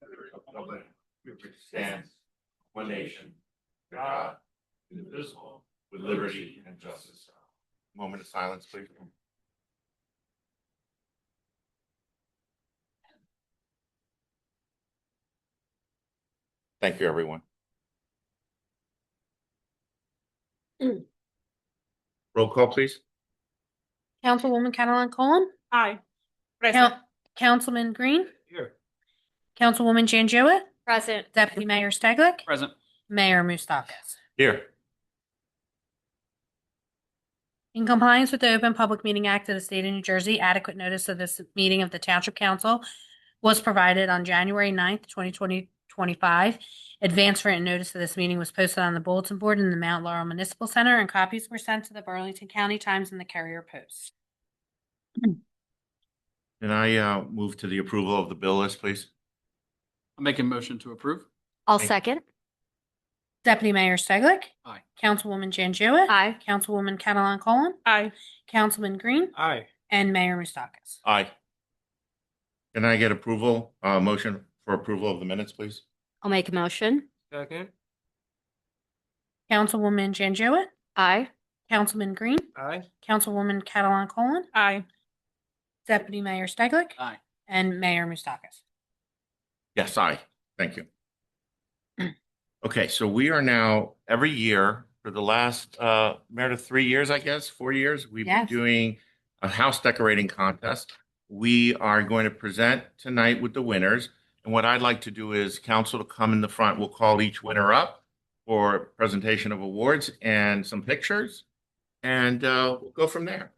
Republic which stands one nation, under God, indivisible, with liberty and justice. Moment of silence, please. Thank you, everyone. Roll call, please. Councilwoman Catalan Colon. Aye. Councilman Green. Here. Councilwoman Janjua. Present. Deputy Mayor Staglick. Present. Mayor Moustakis. Here. In compliance with the Open Public Meeting Act of the State of New Jersey, adequate notice of this meeting of the Township Council was provided on January 9th, 2025. Advance written notice of this meeting was posted on the bulletin board in the Mount Laurel Municipal Center, and copies were sent to the Burlington County Times and the Courier Post. Can I move to the approval of the bill list, please? I'll make a motion to approve. I'll Thank- second. Deputy Mayor Staglick. Aye. Councilwoman Janjua. Aye. Councilwoman Catalan Colon. Aye. Councilman Green. Aye. And Mayor Moustakis. Aye. Can I get approval, motion for approval of the minutes, please? I'll make a motion. Second. Councilwoman Janjua. Aye. Councilman Green. Aye. Councilwoman Catalan Colon. Aye. Deputy Mayor Staglick. Aye. And Mayor Moustakis. Yes, aye. Thank you. Okay, so we are now, every year for the last, Meredith, 3 years, I guess, 4 years, we've been Yes. doing a house decorating contest. We are going to present tonight with the winners. And what I'd like to do is council to come in the front. We'll call each winner up for presentation of awards and some pictures. And we'll go from there.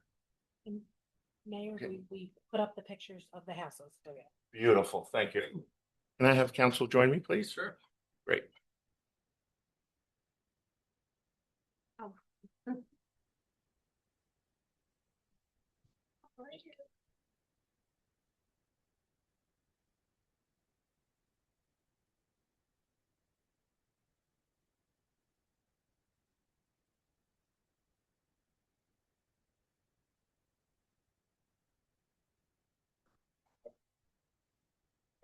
Mayor, Okay. we put up the pictures of the houses. Beautiful, thank you. Can I have council join me, please? Sure. Great.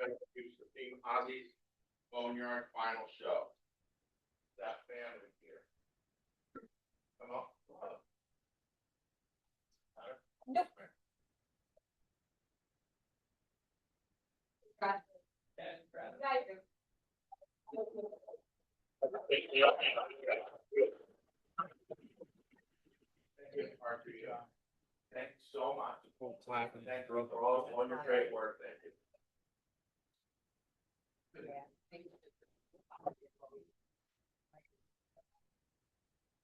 Introduce the Team Ozzy's Boneyard Final Show. That family here. Come on. Nope. Thank you so much. Thank you for all your great work. Thank you.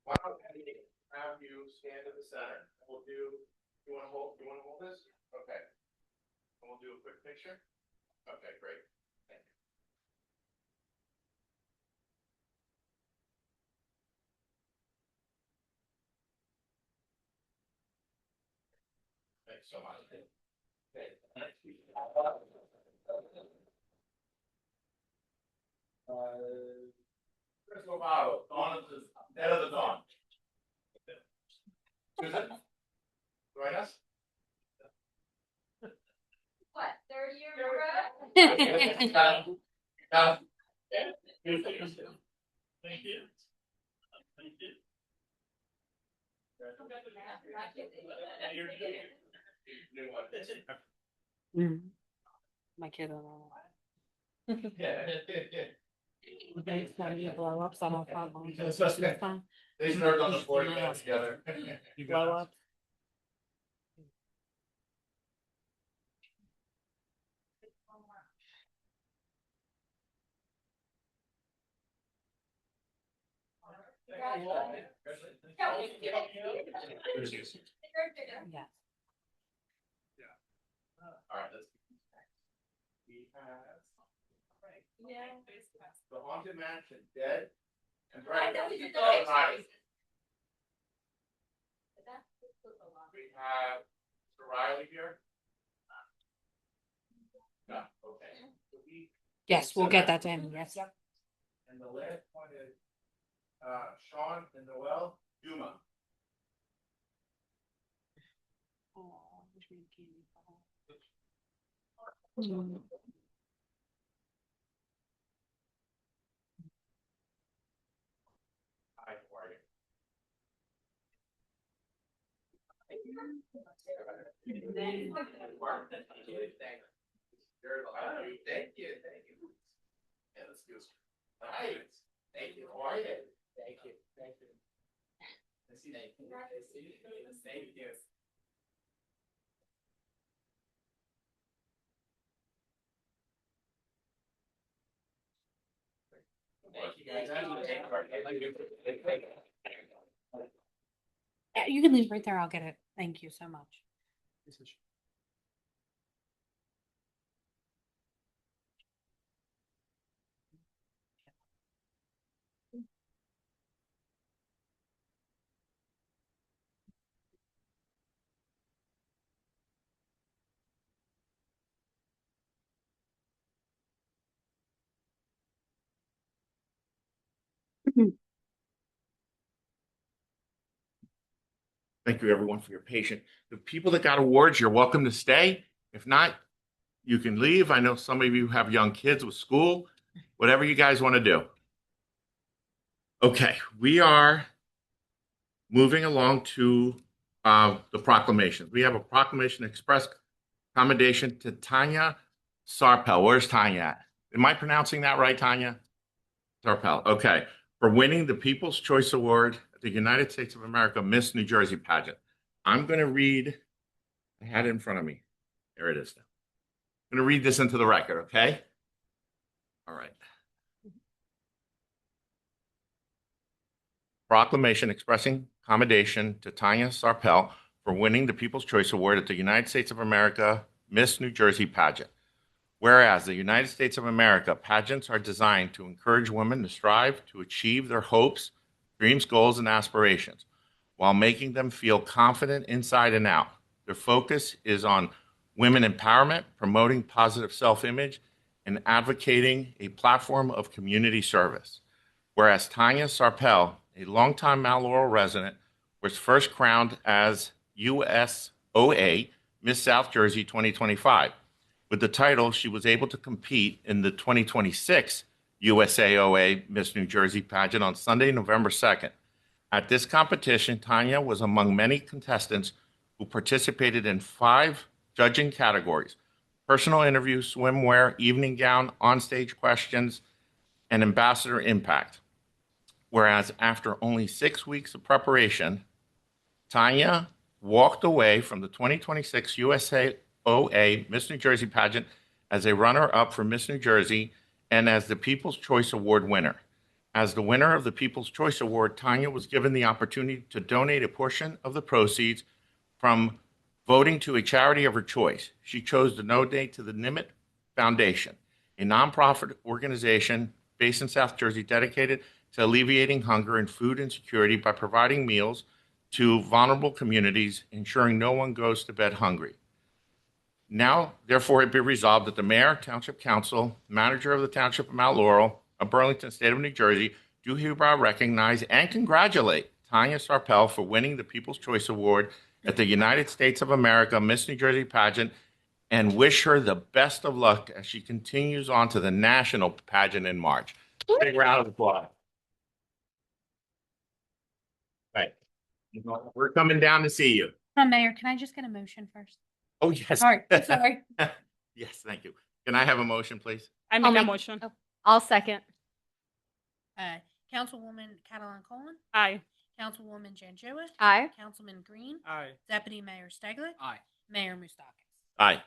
Why don't I have you stand in the center? We'll do, you wanna hold this? Okay. And we'll do a quick picture? Okay, great. Thank you. Thanks so much. Okay. Chris Lovato, Dawn of the Dead of the Dawn. Susan? Join us? What, 30 years in a row? Thank you. My kid don't know. Yeah. It's not you blow ups on our phone. It's fine. They served on the board together. You blow up. Yeah. All right, let's. We have. The Haunted Mansion, Dead and Right. We have Mr. Riley here. No, okay. So Yes, we'll get that to him. Yes. And the last one is Sean and Noel Duma. Thank you. Yeah, let's do this. Nice. Thank you. How are you? Thank you. Thank you. Thank you. Thank you, guys. Yeah, you can leave right there. I'll get it. Thank you so much. Thank you, everyone, for your patience. The people that got awards, you're welcome to stay. If not, you can leave. I know some of you have young kids with school, whatever you guys want to do. Okay, we are moving along to the proclamations. We have a proclamation to express commendation to Tanya Sarpel. Where's Tanya at? Am I pronouncing that right, Tanya? Sarpel. Okay. For winning the People's Choice Award at the United States of America Miss New Jersey pageant. I'm going to read, I had it in front of me. There it is now. I'm going to read this into the record, okay? All right. Proclamation expressing commendation to Tanya Sarpel for winning the People's Choice Award at the United States of America Miss New Jersey pageant. Whereas the United States of America pageants are designed to encourage women to strive to achieve their hopes, dreams, goals, and aspirations while making them feel confident inside and out. Their focus is on women empowerment, promoting positive self-image, and advocating a platform of community service. Whereas Tanya Sarpel, a longtime Mount Laurel resident, was first crowned as USOA Miss South Jersey 2025. With the title, she was able to compete in the 2026 USAOA Miss New Jersey pageant on Sunday, November 2nd. At this competition, Tanya was among many contestants who participated in 5 judging categories: personal interview, swimwear, evening gown, onstage questions, and ambassador impact. Whereas after only 6 weeks of preparation, Tanya walked away from the 2026 USAOA Miss New Jersey pageant as a runner-up for Miss New Jersey and as the People's Choice Award winner. As the winner of the People's Choice Award, Tanya was given the opportunity to donate a portion of the proceeds from voting to a charity of her choice. She chose to donate to the Nimitz Foundation, a nonprofit organization based in South Jersey dedicated to alleviating hunger and food insecurity by providing meals to vulnerable communities, ensuring no one goes to bed hungry. Now, therefore, it be resolved that the Mayor, Township Council, Manager of the Township of Mount Laurel of Burlington, State of New Jersey, do hereby recognize and congratulate Tanya Sarpel for winning the People's Choice Award at the United States of America Miss New Jersey pageant and wish her the best of luck as she continues on to the national pageant in March. Big round of applause. Right. We're coming down to see you. Mayor, can I just get a motion first? Oh, yes. All right, sorry. Yes, thank you. Can I have a motion, please? I I'll make a make- motion. oh. I'll second. Councilwoman Catalan Colon, Aye. Councilwoman Janjua, Aye. Councilman Green, Aye. Deputy Mayor Stegler, Aye. Mayor Mustakis. Aye.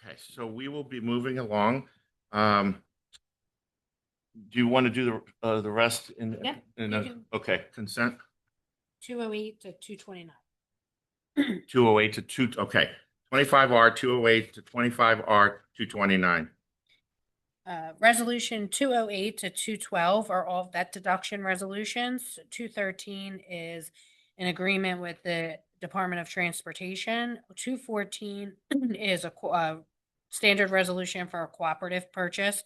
Okay, so we will be moving along. Do you want to do the rest in? Yeah, in you a- can. Okay, consent 208 to 229. 208 to 2, okay. 25R 208 to 25R 229. Resolution 208 to 212 are all debt deduction resolutions. 213 is an agreement with the Department of Transportation. 214 is a standard resolution for a cooperative purchase.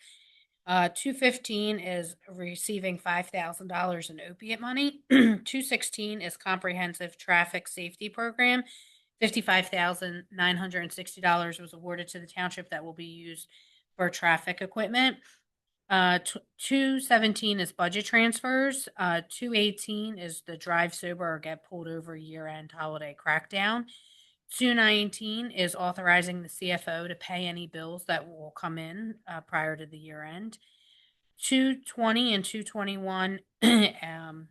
215 is receiving $5,000 in opiate money. 216 is comprehensive traffic safety program. $55,960 was awarded to the township that will be used for traffic equipment. 217 is budget transfers. 218 is the drive sober or get pulled over year-end holiday crackdown. 219 is authorizing the CFO to pay any bills that will come in prior to the year end. 220 and 221 and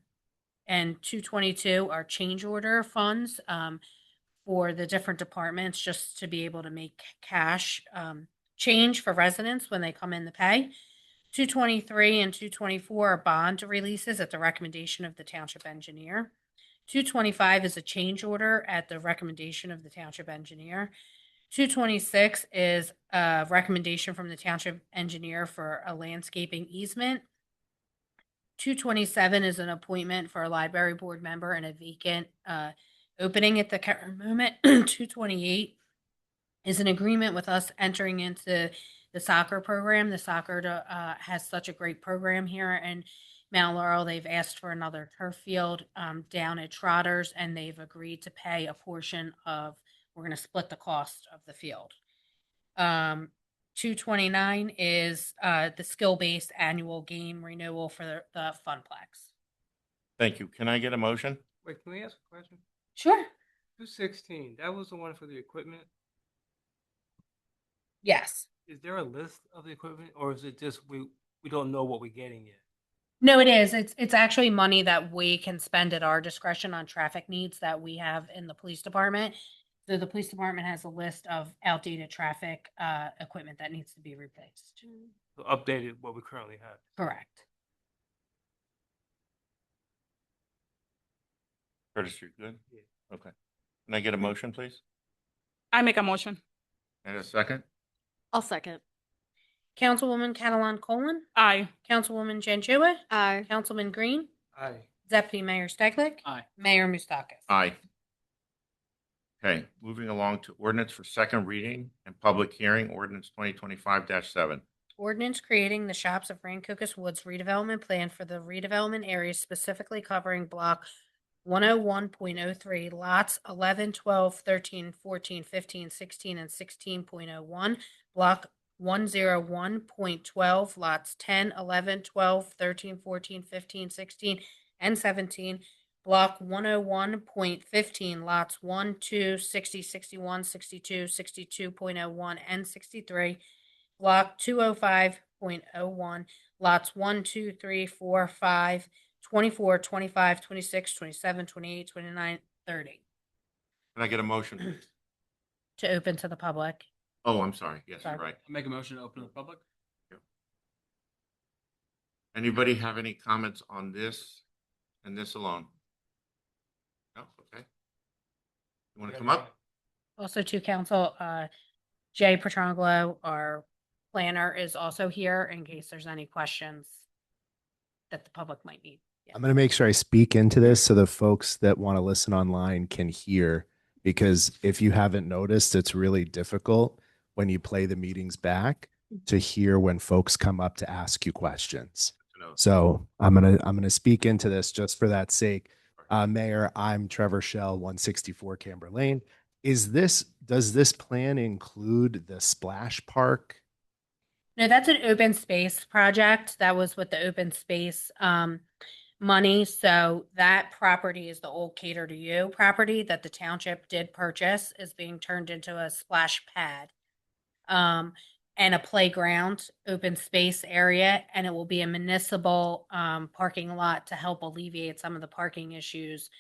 222 are change order funds for the different departments just to be able to make cash change for residents when they come in to pay. 223 and 224 are bond releases at the recommendation of the township engineer. 225 is a change order at the recommendation of the township engineer. 226 is a recommendation from the township engineer for a landscaping easement. 227 is an appointment for a library board member and a vacant opening at the current moment. 228 is an agreement with us entering into the soccer program. The soccer has such a great program here in Mount Laurel. They've asked for another turf field down at Trotters, and they've agreed to pay a portion of, we're going to split the cost of the field. 229 is the skill-based annual game renewal for the Funplex. Thank you. Can I get a motion? Wait, can we ask a question? Sure. 216, that was the one for the equipment. Yes. Is there a list of the equipment, or is it just we don't know what we're getting yet? No, it is. It's actually money that we can spend at our discretion on traffic needs that we have in the police department. So the police department has a list of outdated traffic equipment that needs to be replaced. So updated what we currently have. Correct. Curtis, you're good? Yeah. Okay. Can I get a motion, please? I make a motion. And a second? I'll second. Councilwoman Catalan Colon, Aye. Councilwoman Janjua, Aye. Councilman Green, Aye. Deputy Mayor Stegler, Aye. Mayor Mustakis. Aye. Okay, moving along to ordinance for second reading and public hearing, ordinance 2025-7. Ordinance creating the Shops of Rancocas Woods redevelopment plan for the redevelopment areas specifically covering block 101.03 lots 11, 12, 13, 14, 15, 16, and 16.01, block 101.12 lots 10, 11, 12, 13, 14, 15, 16, and 17, block 101.15 lots 1, 2, 60, 61, 62, 62.01, and 63, block 205.01 lots 1, 2, 3, 4, 5, 24, 25, 26, 27, 28, 29, 30 Can I get a motion, please? to open to the public. Oh, I'm sorry. Yes, you're Sorry. right. I'll make a motion to open to the public. Anybody have any comments on this and this alone? No? Okay. You want to come up? Also to council, Jay Petrangelo, our planner, is also here in case there's any questions that the public might need. Yeah. I'm going to make sure I speak into this so the folks that want to listen online can hear, because if you haven't noticed, it's really difficult when you play the meetings back to hear when folks come up to ask you questions. No. So I'm going to speak into this just for that sake. Mayor, I'm Trevor Shell, 164 Camber Lane. Does this plan include the splash park? No, that's an open space project. That was with the open space money. So that property is the old Cater to You property that the township did purchase, is being turned into a splash pad and a playground, open space area, and it will be a municipal parking lot to help alleviate some of the parking issues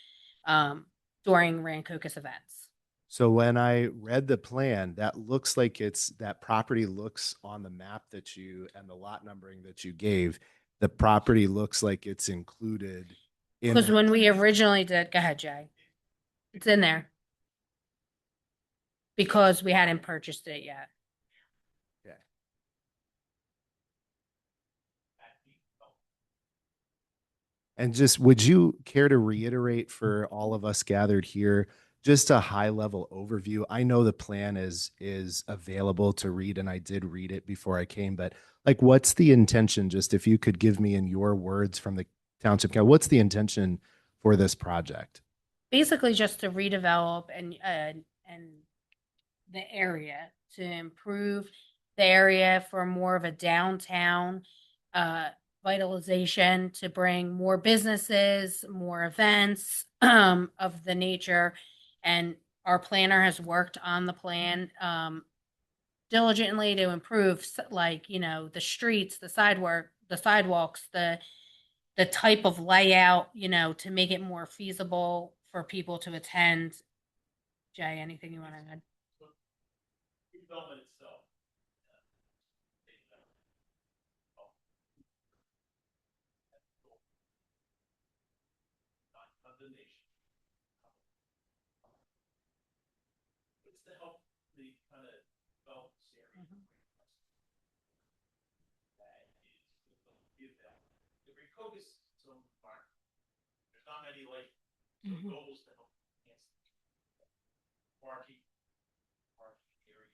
during Rancocas events. So when I read the plan, that looks like that property looks on the map that you and the lot numbering that you gave, the property looks like it's included in. Because when we originally did, go ahead, Jay. It's in there. Because we hadn't purchased it yet. Okay. And just, would you care to reiterate for all of us gathered here, just a high level overview? I know the plan is available to read and I did read it before I came, but like, what's the intention? Just if you could give me in your words from the township, what's the intention for this project? Basically just to redevelop and the area to improve the area for more of a downtown vitalization, to bring more businesses, more events of the nature. And our planner has worked on the plan diligently to improve, like, you know, the streets, the sidewalks, the type of layout, you know, to make it more feasible for people to attend. Jay, anything you want to add? Development itself. Not the nation. It's to help the kind of develop this area. That is to give that. If we focus some part, there's not many like goals to help enhance parking area.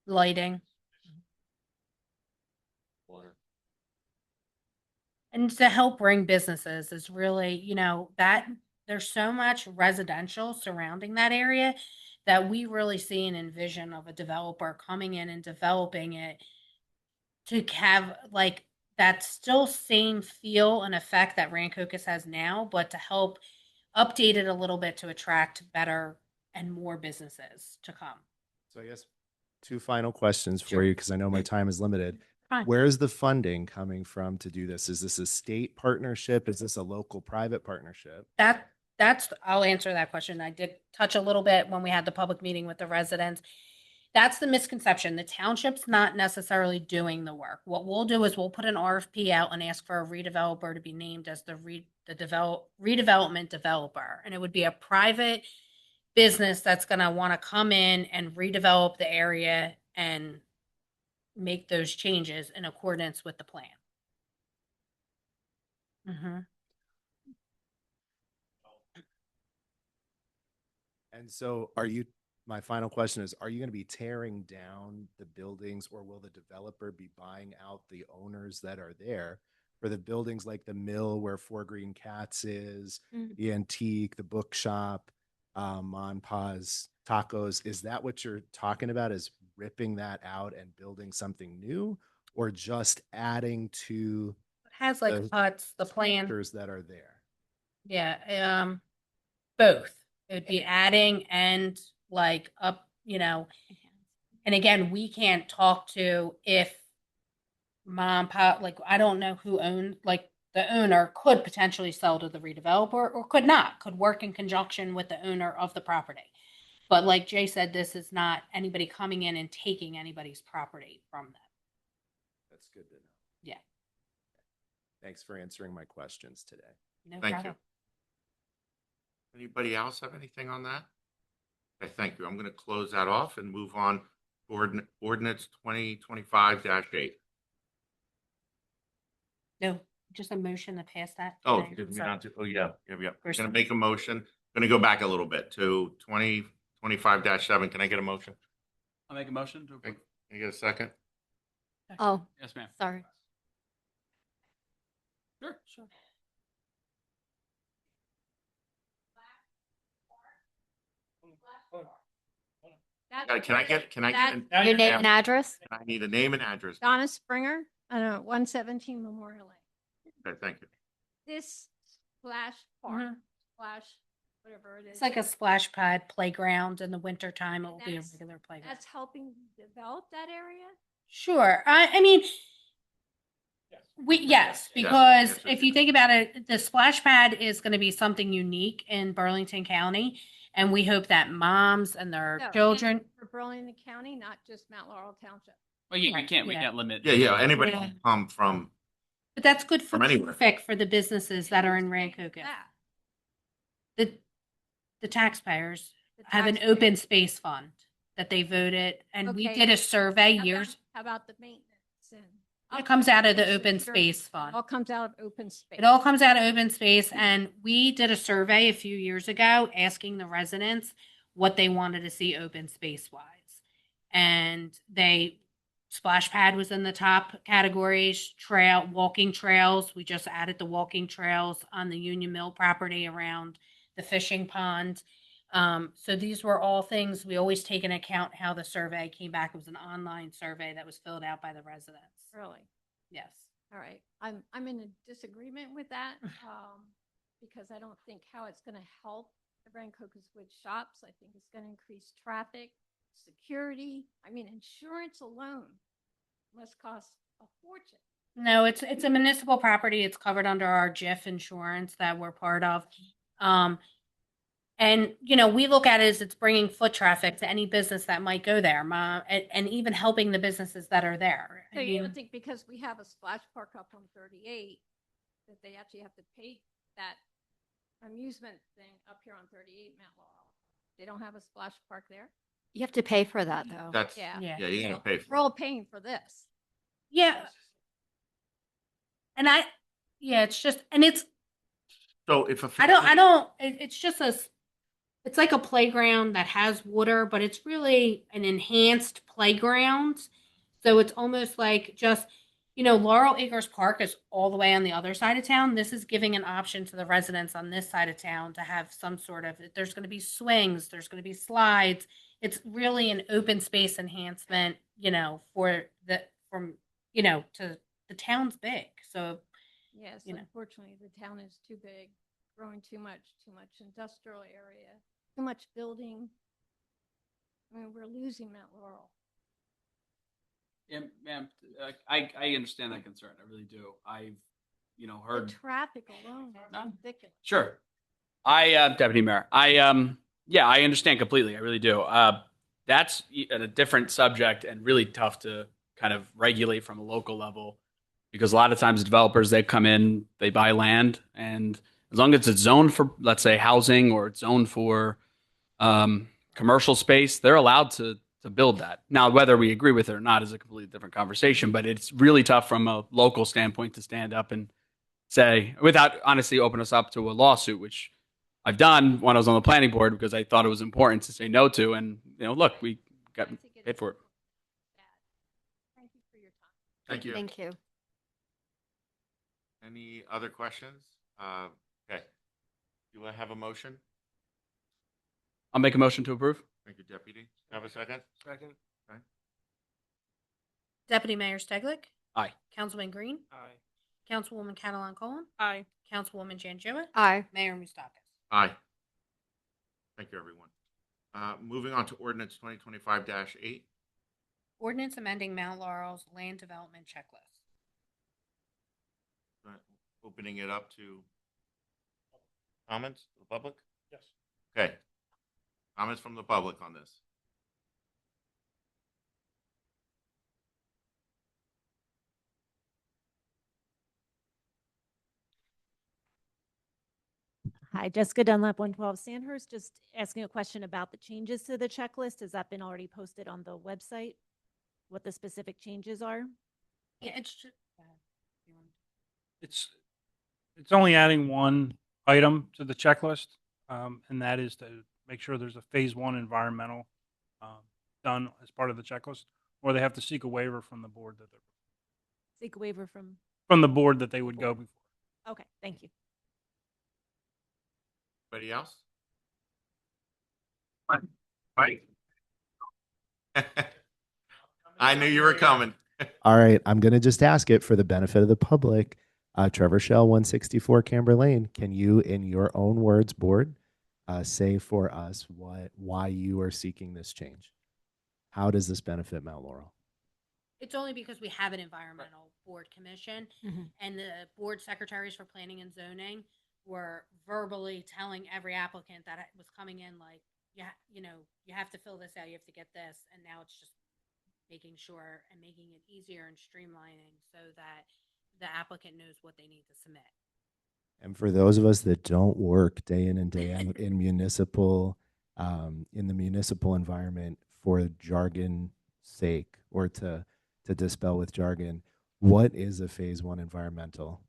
Lighting. Water. And to help bring businesses is really, you know, that there's so much residential surrounding that area that we really see an envision of a developer coming in and developing it to have like that still same feel and effect that Rancocas has now, but to help update it a little bit to attract better and more businesses to come. So I guess two final questions for you, because I know my time is limited. Fine. Where's the funding coming from to do this? Is this a state partnership? Is this a local private partnership? That's I'll answer that question. I did touch a little bit when we had the public meeting with the residents. That's the misconception. The township's not necessarily doing the work. What we'll do is we'll put an RFP out and ask for a redeveloper to be named as the redevelopment developer. And it would be a private business that's going to want to come in and redevelop the area and make those changes in accordance with the plan. And so my final question is, are you going to be tearing down the buildings, or will the developer be buying out the owners that are there for the buildings like the mill where Four Green Cats is, the antique, the bookshop, Monpa's Tacos? Is that what you're talking about, is ripping that out and building something new, or just adding to It has like huts, the plan. structures that are there? Yeah, both. It would be adding and like up, you know, and again, we can't talk to if mom, pop, like, I don't know who owned, like, the owner could potentially sell to the redeveloper or could not, could work in conjunction with the owner of the property. But like Jay said, this is not anybody coming in and taking anybody's property from them. That's good to know. Yeah. Thanks for answering my questions today. No Thank problem. you. Anybody else have anything on that? Okay, thank you. I'm going to close that off and move on to ordinance 2025-8. No, just a motion to pass that. Oh, today. did we Sorry. not do, oh, yeah. We're First going to one. make a motion. Going to go back a little bit to 2025-7. Can I get a motion? I'll make a motion to approve. Can I get a second? Oh, Yes, ma'am. sorry. Sure. Can I get Your name and address? I need a name and address. Donna Springer, 117 Memorial Lane. Okay, thank you. This splash park, splash, whatever it is. It's like a splash pad playground in the winter time. It will be a That's- regular playground. That's helping develop that area? Sure. I mean, yes, because Yes, if you think about it, the splash pad is going to be something unique in Burlington County. And we hope that moms and their No, children, For Burlington County, not just Mount Laurel Township. Well, we Right, can't, we yeah. can't limit. Yeah, anybody Yeah. can come from, but that's good for From anywhere. traffic for the businesses that are in Rancocas. That, The taxpayers the have an taxpayers. open space fund that they voted, and we Okay. did a survey How years. about- How about the maintenance and? It comes out of the operations, open security? space fund. It all comes out of open space. It all comes out of open space, and we did a survey a few years ago asking the residents what they wanted to see open space wise. And splash pad was in the top categories, walking trails. We just added the walking trails on the Union Mill property around the fishing pond. So these were all things we always take into account how the survey came back. It was an online survey that was filled out by the residents. Really? Yes. All right. I'm in a disagreement with that, because I don't think how it's gonna help the Rancocas Wood shops. I think it's gonna increase traffic, security. I mean, insurance alone must cost a fortune. No, it's a municipal property. It's covered under our JIF insurance that we're part of. And we look at it as it's bringing foot traffic to any business that might go there, and even helping the businesses that are there. So you don't think because we have a splash park up on 38, that they actually have to pay that amusement thing up here on 38 Mount Laurel? They don't have a splash park there? You have to pay for that though. that's, Yeah. Yeah. yeah, you're gonna pay for We're it. all paying for this. Yeah. And it's just, and it's, So if a. it's just it's like a playground that has water, but it's really an enhanced playground. So it's almost like just, Laurel Acres Park is all the way on the other side of town. This is giving an option to the residents on this side of town to have some sort of, there's going to be swings, there's going to be slides. It's really an open space enhancement, to the town's big. So, Yes, You know. unfortunately, the town is too big, growing too much industrial area, too much building. I mean, we're losing Mount Laurel. Yeah, ma'am, I understand that concern. I really do. I've, The heard. traffic alone is No. ridiculous. Sure. Deputy Mayor, yeah, I understand completely. I really do. That's a different subject and really tough to kind of regulate from a local level, because a lot of times developers, they come in, they buy land, and as long as it's zoned for, let's say, housing, or it's zoned for commercial space, they're allowed to build that. Now, whether we agree with it or not is a completely different conversation, but it's really tough from a local standpoint to stand up and say, without honestly open us up to a lawsuit, which I've done when I was on the planning board, because I thought it was important to say no to. And, look, we got I think it paid is for it. bad. Thank you for your time. Thank you. Thank you. Any other questions? Okay. Do I have a motion? I'll make a motion to approve. Thank you, Deputy. Have a second? Second. Deputy Mayor Steglick? Aye. Councilman Green? Aye. Councilwoman Catalan Colon? Aye. Councilwoman Janjua? Aye. Mayor Mustakis? Aye. Thank you, everyone. Moving on to ordinance 2025-8. Ordinance amending Mount Laurel's land development checklist. Opening it up to comments, the public? Yes. Okay. Comments from the public on this? Hi, Jessica Dunlap, 112 Sandhurst. Just asking a question about the changes to the checklist. Has that been already posted on the website? What the specific changes are? Yeah, it's just. It's only adding one item to the checklist, and that is to make sure there's a phase one environmental done as part of the checklist, or they have to seek a waiver from the board Seek a waiver from, that they would go before. okay, thank you. Anybody else? Mike. I knew you were coming. All right, I'm going to just ask it for the benefit of the public. Trevor Shell, 164 Camber Lane. Can you, in your own words, board, say for us why you are seeking this change? How does this benefit Mount Laurel? It's only because we have an environmental board commission, Mhm. and the board secretaries for planning and zoning were verbally telling every applicant that was coming in, like, yeah, you have to fill this out, you have to get this, and now it's just making sure and making it easier and streamlining so that the applicant knows what they need to submit. And for those of us that don't work day in and day out in the municipal environment for jargon sake or to dispel with jargon, what is a phase one environmental?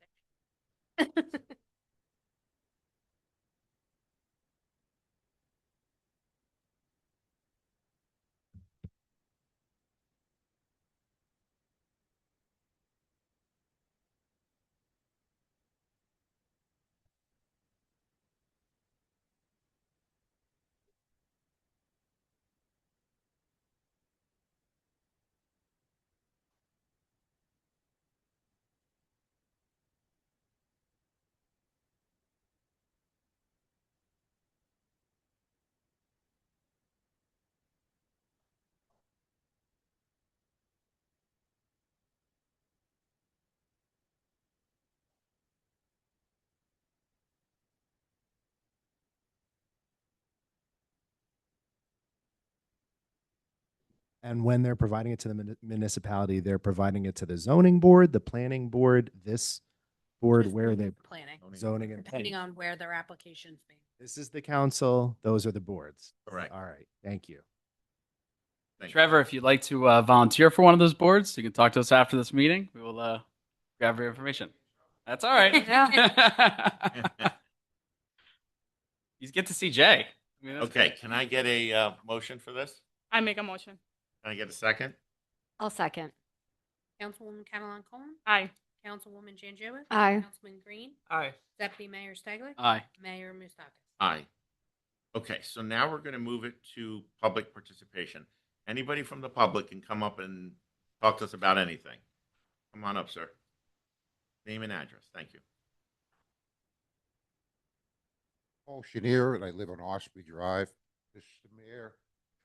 And when they're providing it to the municipality, they're providing it to the zoning board, the planning board, this board, Just where are they? planning, Zoning and depending planning. on where their application's being. This is the council. Those are the boards. Correct. All right. Thank you. Thank you. Trevor, if you'd like to volunteer for one of those boards, you can talk to us after this meeting. We will grab your information. That's all right. You get to see Jay. I mean, that's Okay, great. can I get a motion for this? I make a motion. Can I get a second? I'll second. Councilwoman Catalan Coleman, Aye. Councilwoman Janjua. Aye. Councilman Green, Aye. Deputy Mayor Stegler. Aye. Mayor Mustakis. Aye. Okay, so now we're going to move it to public participation. Anybody from the public can come up and talk to us about anything. Come on up, sir. Name and address. Thank you. Paul Chenier, and I live on Osprey Drive. Mr. Mayor,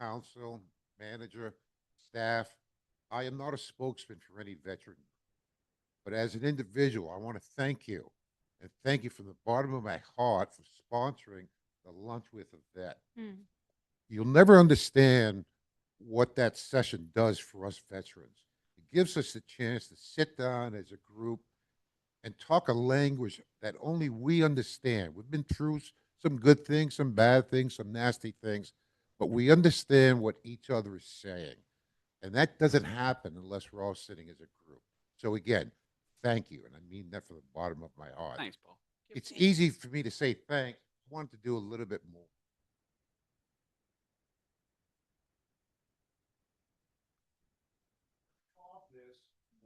council, manager, staff, I am not a spokesman for any veteran. But as an individual, I want to thank you. And thank you from the bottom of my heart for sponsoring the Lunch with a Vet. You'll never understand what that session does for us veterans. It gives us a chance to sit down as a group and talk a language that only we understand. We've been through some good things, some bad things, some nasty things, but we understand what each other is saying. And that doesn't happen unless we're all sitting as a group. So again, thank you. And I mean that from the bottom of my heart. Thanks, Paul. It's easy for me to say thanks. I wanted to do a little bit more.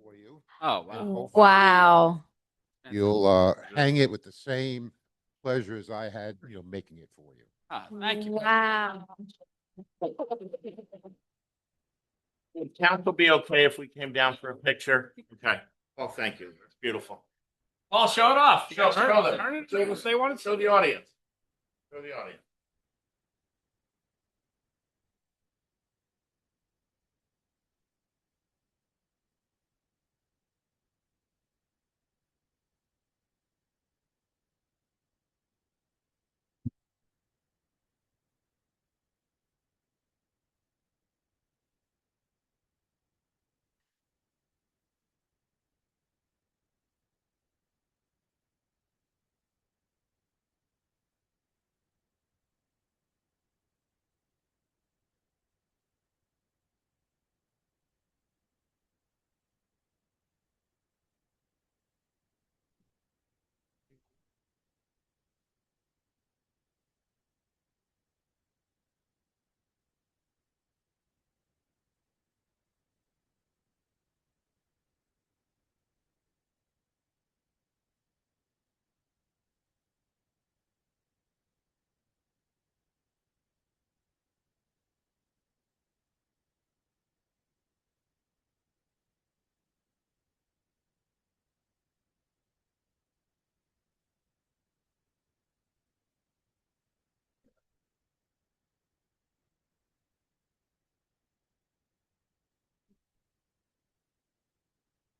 For you. Oh, And wow. hopefully Wow. You'll hang it with the same pleasure as I had, making it for you. Ah, thank you. Wow. Would council be okay if we came down for a picture? Okay. Oh, thank you. It's beautiful. Paul, show it off. Show them. Say one. Show the audience. Show the audience.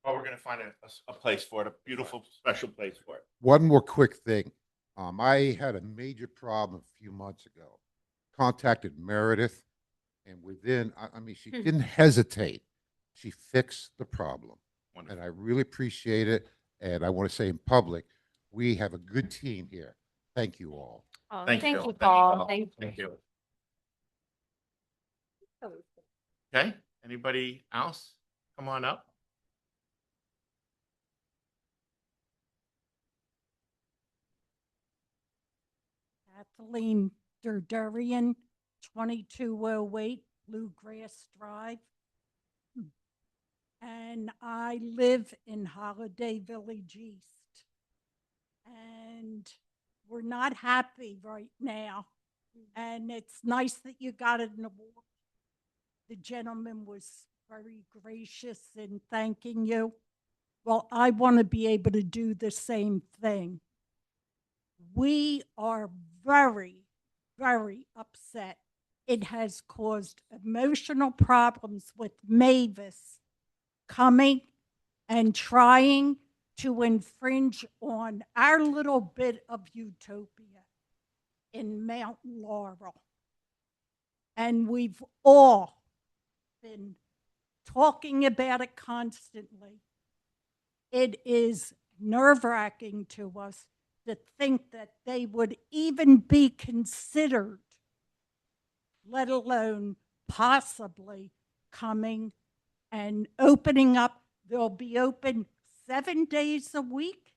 Well, we're going to find a place for it, a beautiful, special place for it. One more quick thing. I had a major problem a few months ago. Contacted Meredith, and within, I mean, she didn't hesitate. She fixed the problem. And Wonderful. I really appreciate it. And I want to say in public, we have a good team here. Thank you all. Oh, Thank thank you. you, Paul. Thank you. Thank you. Okay, anybody else? Come on up. Kathleen Durdurian, 2208 Bluegrass Drive. And I live in Holiday Village East. And we're not happy right now. And it's nice that you got an award. The gentleman was very gracious in thanking you. Well, I want to be able to do the same thing. We are very, very upset. It has caused emotional problems with Mavis coming and trying to infringe on our little bit of utopia in Mount Laurel. And we've all been talking about it constantly. It is nerve-wracking to us to think that they would even be considered, let alone possibly coming and opening up. They'll be open 7 days a week,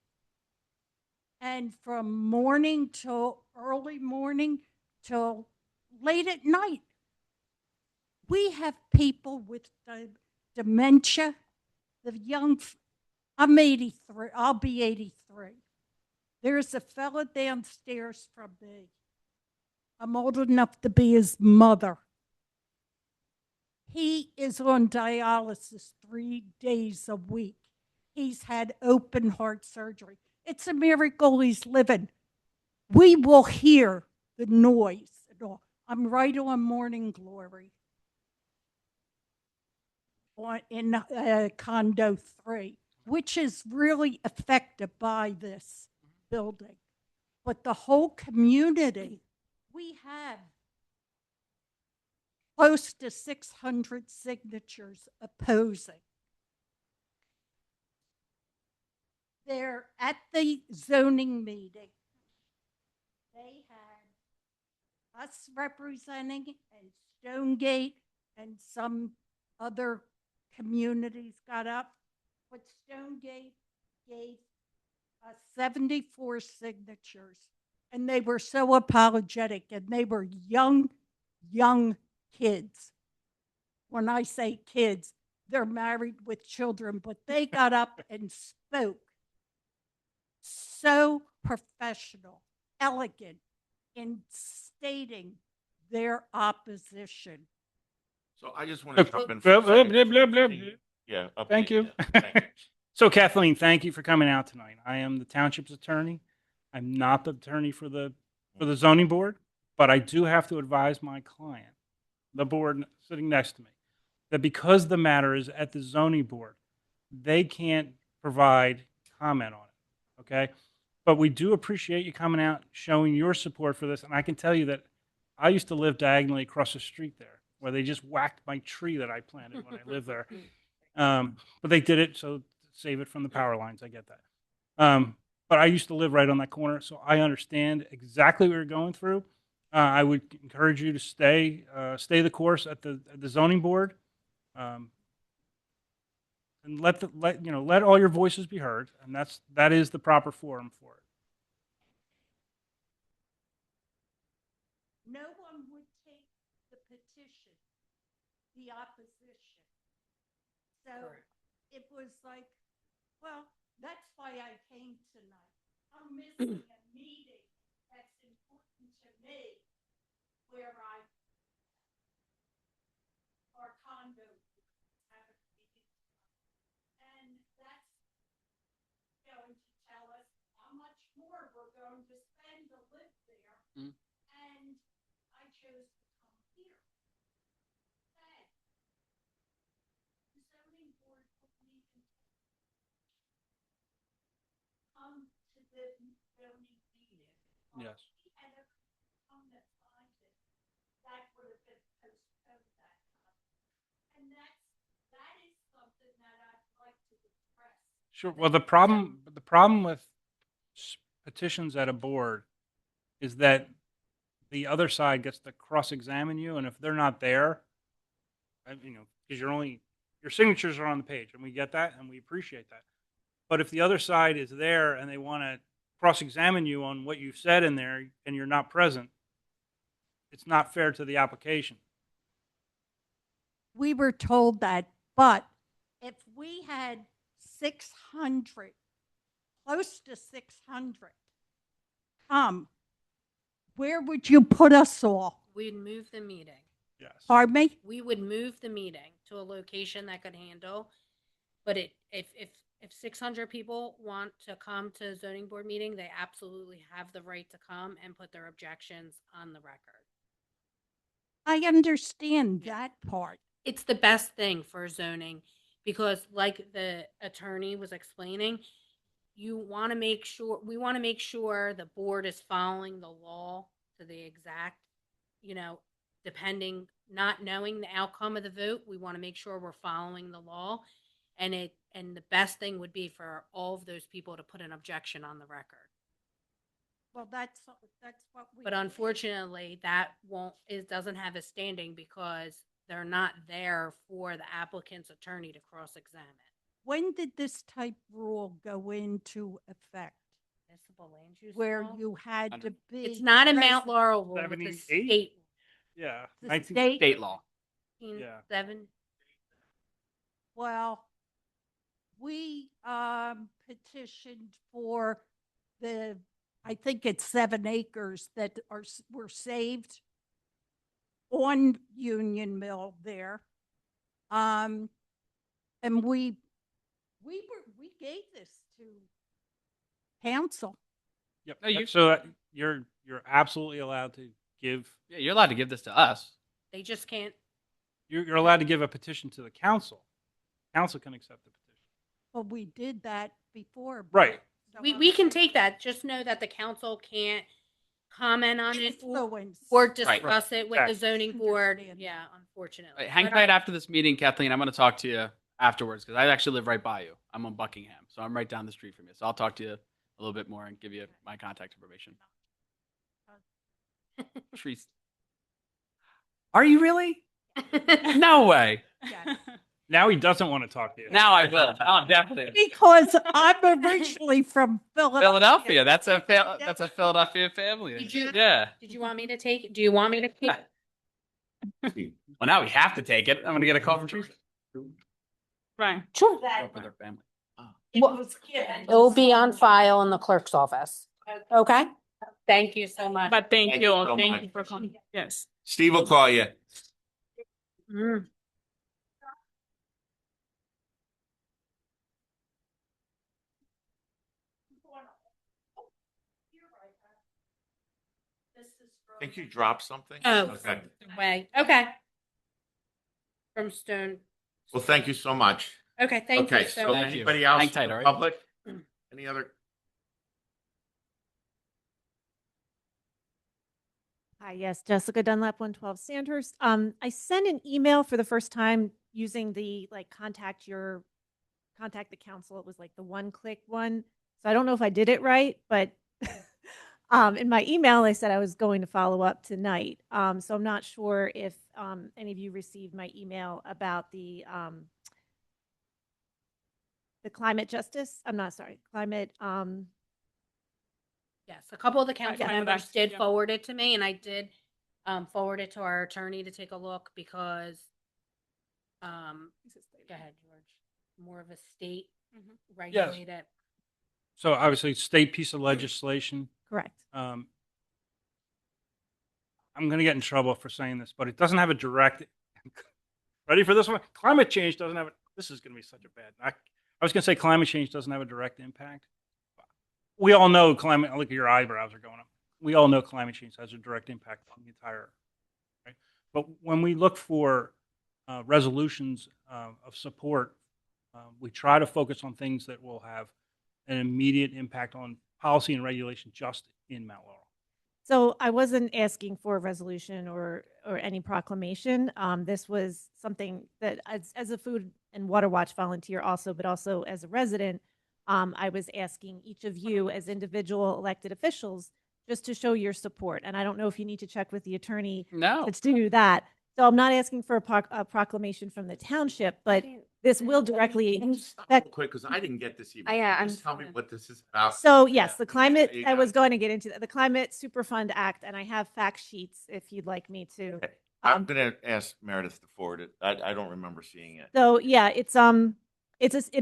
and from morning till early morning till late at night. We have people with dementia, the young, I'm 83, I'll be 83. There's a fella downstairs from me. I'm old enough to be his mother. He is on dialysis 3 days a week. He's had open heart surgery. It's a miracle he's living. We will hear the noise and all. I'm right on Morning Glory in condo 3, which is really affected by this building. But the whole community, we have close to 600 signatures opposing. They're at the zoning meeting. They had us representing and Stonegate and some other communities got up, but Stonegate gave us 74 signatures, and they were so apologetic, and they were young kids. When I say kids, they're married with children, but they got up and spoke. So professional, elegant in stating their opposition. So I just want to jump in. Blah, For a second. blah, blah, blah. Yeah. Thank update. you. Yeah, thank you. So Kathleen, thank you for coming out tonight. I am the township's attorney. I'm not the attorney for the zoning board, but I do have to advise my client, the board sitting next to me, that because the matter is at the zoning board, they can't provide comment on it. Okay. But we do appreciate you coming out, showing your support for this. And I can tell you that I used to live diagonally across the street there, where they just whacked my tree that I planted when I lived there. But they did it so to save it from the power lines. I get that. But I used to live right on that corner, so I understand exactly what you're going through. I would encourage you to stay the course at the zoning board, and let all your voices be heard, and that is the proper forum for it. No one would take the petition, the opposition. So it was like, well, that's why I came tonight. I'm missing a meeting that's important to me, where our condo have a meeting. And that's going to tell us how much more we're going to spend to live there. And I chose to come here. Thanks. The zoning board put me in. Come to the zoning meeting. Yes. Sure. Well, the problem with petitions at a board is that the other side gets to cross-examine you, and if they're not there, because your signatures are on the page, and we get that, and we appreciate that. But if the other side is there and they want to cross-examine you on what you've said in there, and you're not present, it's not fair to the application. We were told that, but if we had 600, close to 600, where would you put us all? We'd move the meeting. Yes. Pardon me? We would move the meeting to a location that could handle, but if 600 people want to come to a zoning board meeting, they absolutely have the right to come and put their objections on the record. I understand that part. It's the best thing for zoning because, like the attorney was explaining, we want to make sure the board is following the law to the exact, depending, not knowing the outcome of the vote, we want to make sure we're following the law. And the best thing would be for all of those people to put an objection on the record. Well, that's what we. But unfortunately, it doesn't have a standing because they're not there for the applicant's attorney to cross-examine. When did this type rule go into effect? Municipal land use Where law? you had to be. It's not a Mount present. Laurel rule, it's a 78? state. Yeah. The 19 state- State law. Yeah. 7. Well, we petitioned for I think it's 7 acres that were saved on Union Mill there. And we gave this to council. Yep. No, you- So you're absolutely allowed to give. Yeah, you're allowed to give this to us. They just can't. You're allowed to give a petition to the council. Council can accept the petition. Well, we did that before. but- Right. so We can I'm take that. Just know that the council can't comment on it influence. or discuss it with the Right. zoning board. Understand. Yeah, unfortunately. Right, hang But tight after this meeting, Kathleen. I'm going to talk to you afterwards because I actually live right by you. I'm on Buckingham, so I'm right down the street from you. So I'll talk to you a little bit more and give you my contact information. Trees. Are you really? No way. Yes. Now he doesn't want to talk to you. Now I will. Oh, definitely. Because I'm originally from Philadelphia. Philadelphia. That's a Philadelphia family. Did you- Yeah. Did you want me to take? Do you want me to keep? Well, now we have to take it. I'm going to get a call from Teresa. Right. Sure. For their family. It will be on file in the clerk's office. Okay? Thank you so much. Thank you so much. for coming. Yes. Steve will call you. Think you dropped something? Oh, Okay. way. Okay. From Stone. Well, thank you so much. Okay, thank you Okay, so so much. Thank you. anybody else, Hang tight, in the all right? public? Any other? Hi, yes, Jessica Dunlap, 112 Sandhurst. I sent an email for the first time using the contact the council. It was like the one-click one. So I don't know if I did it right, but in my email, I said I was going to follow up tonight. So I'm not sure if any of you received my email about the climate justice. I'm not sorry, climate. Yes, a couple of the council yeah. members did forward it to me, and I did forward it to our attorney to take a look because, go ahead, George, more of a state regulated. So obviously, state piece of legislation. Correct. I'm going to get in trouble for saying this, but it doesn't have a direct. Ready for this one? Climate change doesn't have. This is going to be such a bad. I was going to say climate change doesn't have a direct impact. We all know climate. Look at your eyebrows are going up. We all know climate change has a direct impact on the entire. Right? But when we look for resolutions of support, we try to focus on things that will have an immediate impact on policy and regulation just in Mount Laurel. So I wasn't asking for a resolution or any proclamation. This was something that as a food and water watch volunteer also, but also as a resident, I was asking each of you as individual elected officials just to show your support. And I don't know if you need to check with the attorney No. to do that. So I'm not asking for a proclamation from the township, but this will directly affect. Quick, because I didn't get this email. Yeah, Just I'm- tell me what this is about. So yes, the climate, You I got was it. going to get into that. The Climate Superfund Act, and I have fact sheets if you'd like me to. Okay. I'm Um, gonna ask Meredith to forward it. I don't remember seeing it. So yeah, it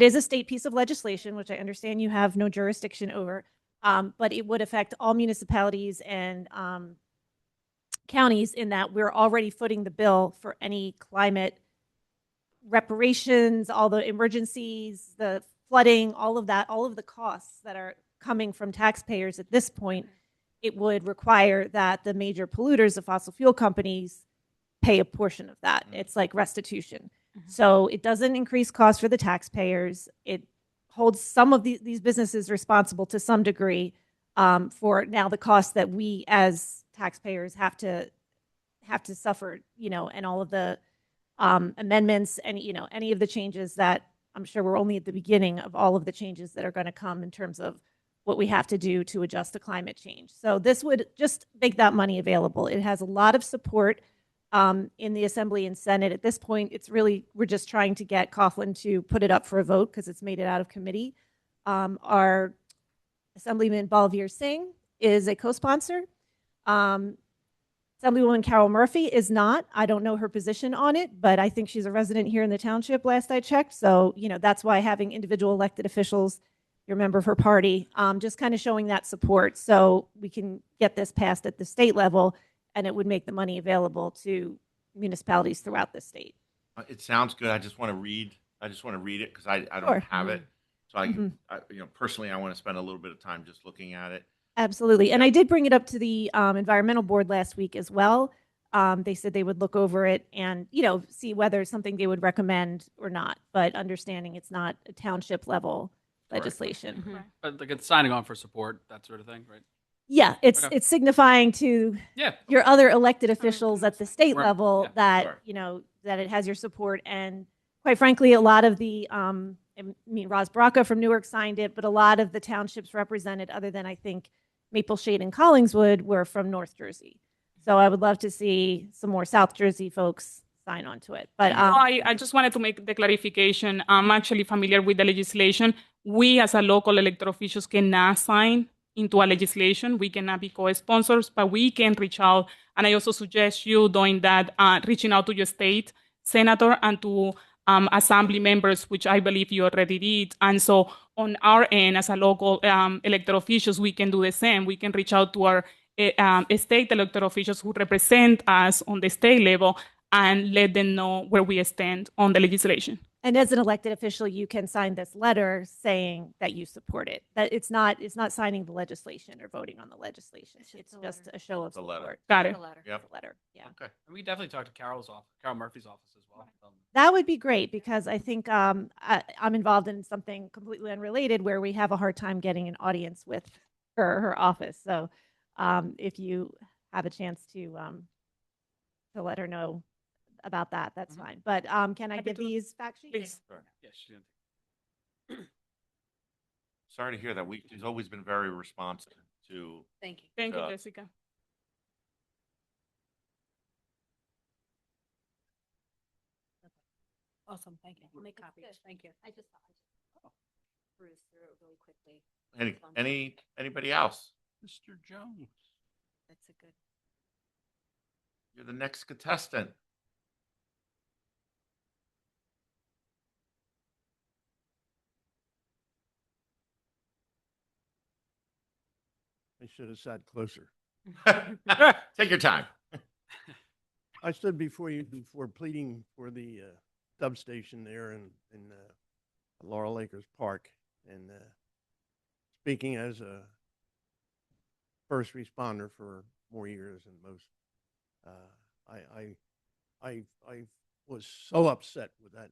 is a state piece of legislation, which I understand you have no jurisdiction over. But it would affect all municipalities and counties in that we're already footing the bill for any climate reparations, all the emergencies, the flooding, all of that, all of the costs that are coming from taxpayers at this point. It would require that the major polluters, the fossil fuel companies, pay a portion of that. It's like restitution. So it doesn't increase costs for the taxpayers. It holds some of these businesses responsible to some degree for now the costs that we as taxpayers have to suffer, and all of the amendments and, any of the changes that I'm sure we're only at the beginning of all of the changes that are going to come in terms of what we have to do to adjust to climate change. So this would just make that money available. It has a lot of support in the Assembly and Senate. At this point, we're just trying to get Coughlin to put it up for a vote because it's made it out of committee. Our Assemblyman Balveer Singh is a co-sponsor. Assemblywoman Carol Murphy is not. I don't know her position on it, but I think she's a resident here in the township last I checked. So, that's why having individual elected officials, you're a member of her party, just kind of showing that support so we can get this passed at the state level and it would make the money available to municipalities throughout the state. It sounds good. I just want to read it because I don't Sure. have it. So personally, I want to spend a little bit of time just looking at it. Absolutely. And I did bring it up to the environmental board last week as well. They said they would look over it and, see whether it's something they would recommend or not, but understanding it's not a township level legislation. But like it's signing on for support, that sort of thing, right? Yeah, it's Okay. it's signifying to Yeah. your other elected officials at the state Right. level Yeah. that, Sure. that it has your support. And quite frankly, a lot of the, Roz Braca from Newark signed it, but a lot of the townships represented, other than I think Maple Shade and Collingswood, were from North Jersey. So I would love to see some more South Jersey folks sign on to it. But I just wanted to make the clarification. I'm actually familiar with the legislation. We, as a local elected officials, cannot sign into a legislation. We cannot be co-sponsors, but we can reach out. And I also suggest you doing that, reaching out to your state senator and to assembly members, which I believe you already did. And so on our end, as a local elected officials, we can do the same. We can reach out to our state elected officials who represent us on the state level and let them know where we stand on the legislation. and as an elected official, you can sign this letter saying that you support it. That it's not signing the legislation or voting on the legislation. It's just a show of It's a letter. support. Got it. The letter. Yep. It's a letter. Yeah. Okay. And we definitely talked to Carol Murphy's office as well. That would be great because I think I'm involved in something completely unrelated where we have a hard time getting an audience with her office. So if you have a chance to let her know about that, that's fine. But can I Happy get to. these fact sheets? Please. Sure. Yeah, she's gonna Sorry to hear that. She's always been very responsive to. Thank you. Thank you, Yeah. Jessica. Awesome. Thank you. I'll make copies. Thank you. I just cruise through it really quickly. Anybody else? Mr. Jones. That's a good. You're the next contestant. I should have sat closer. Take your time. I stood before you before pleading for the substation there in Laurel Acres Park, and speaking as a first responder for more years than most. I was so upset with that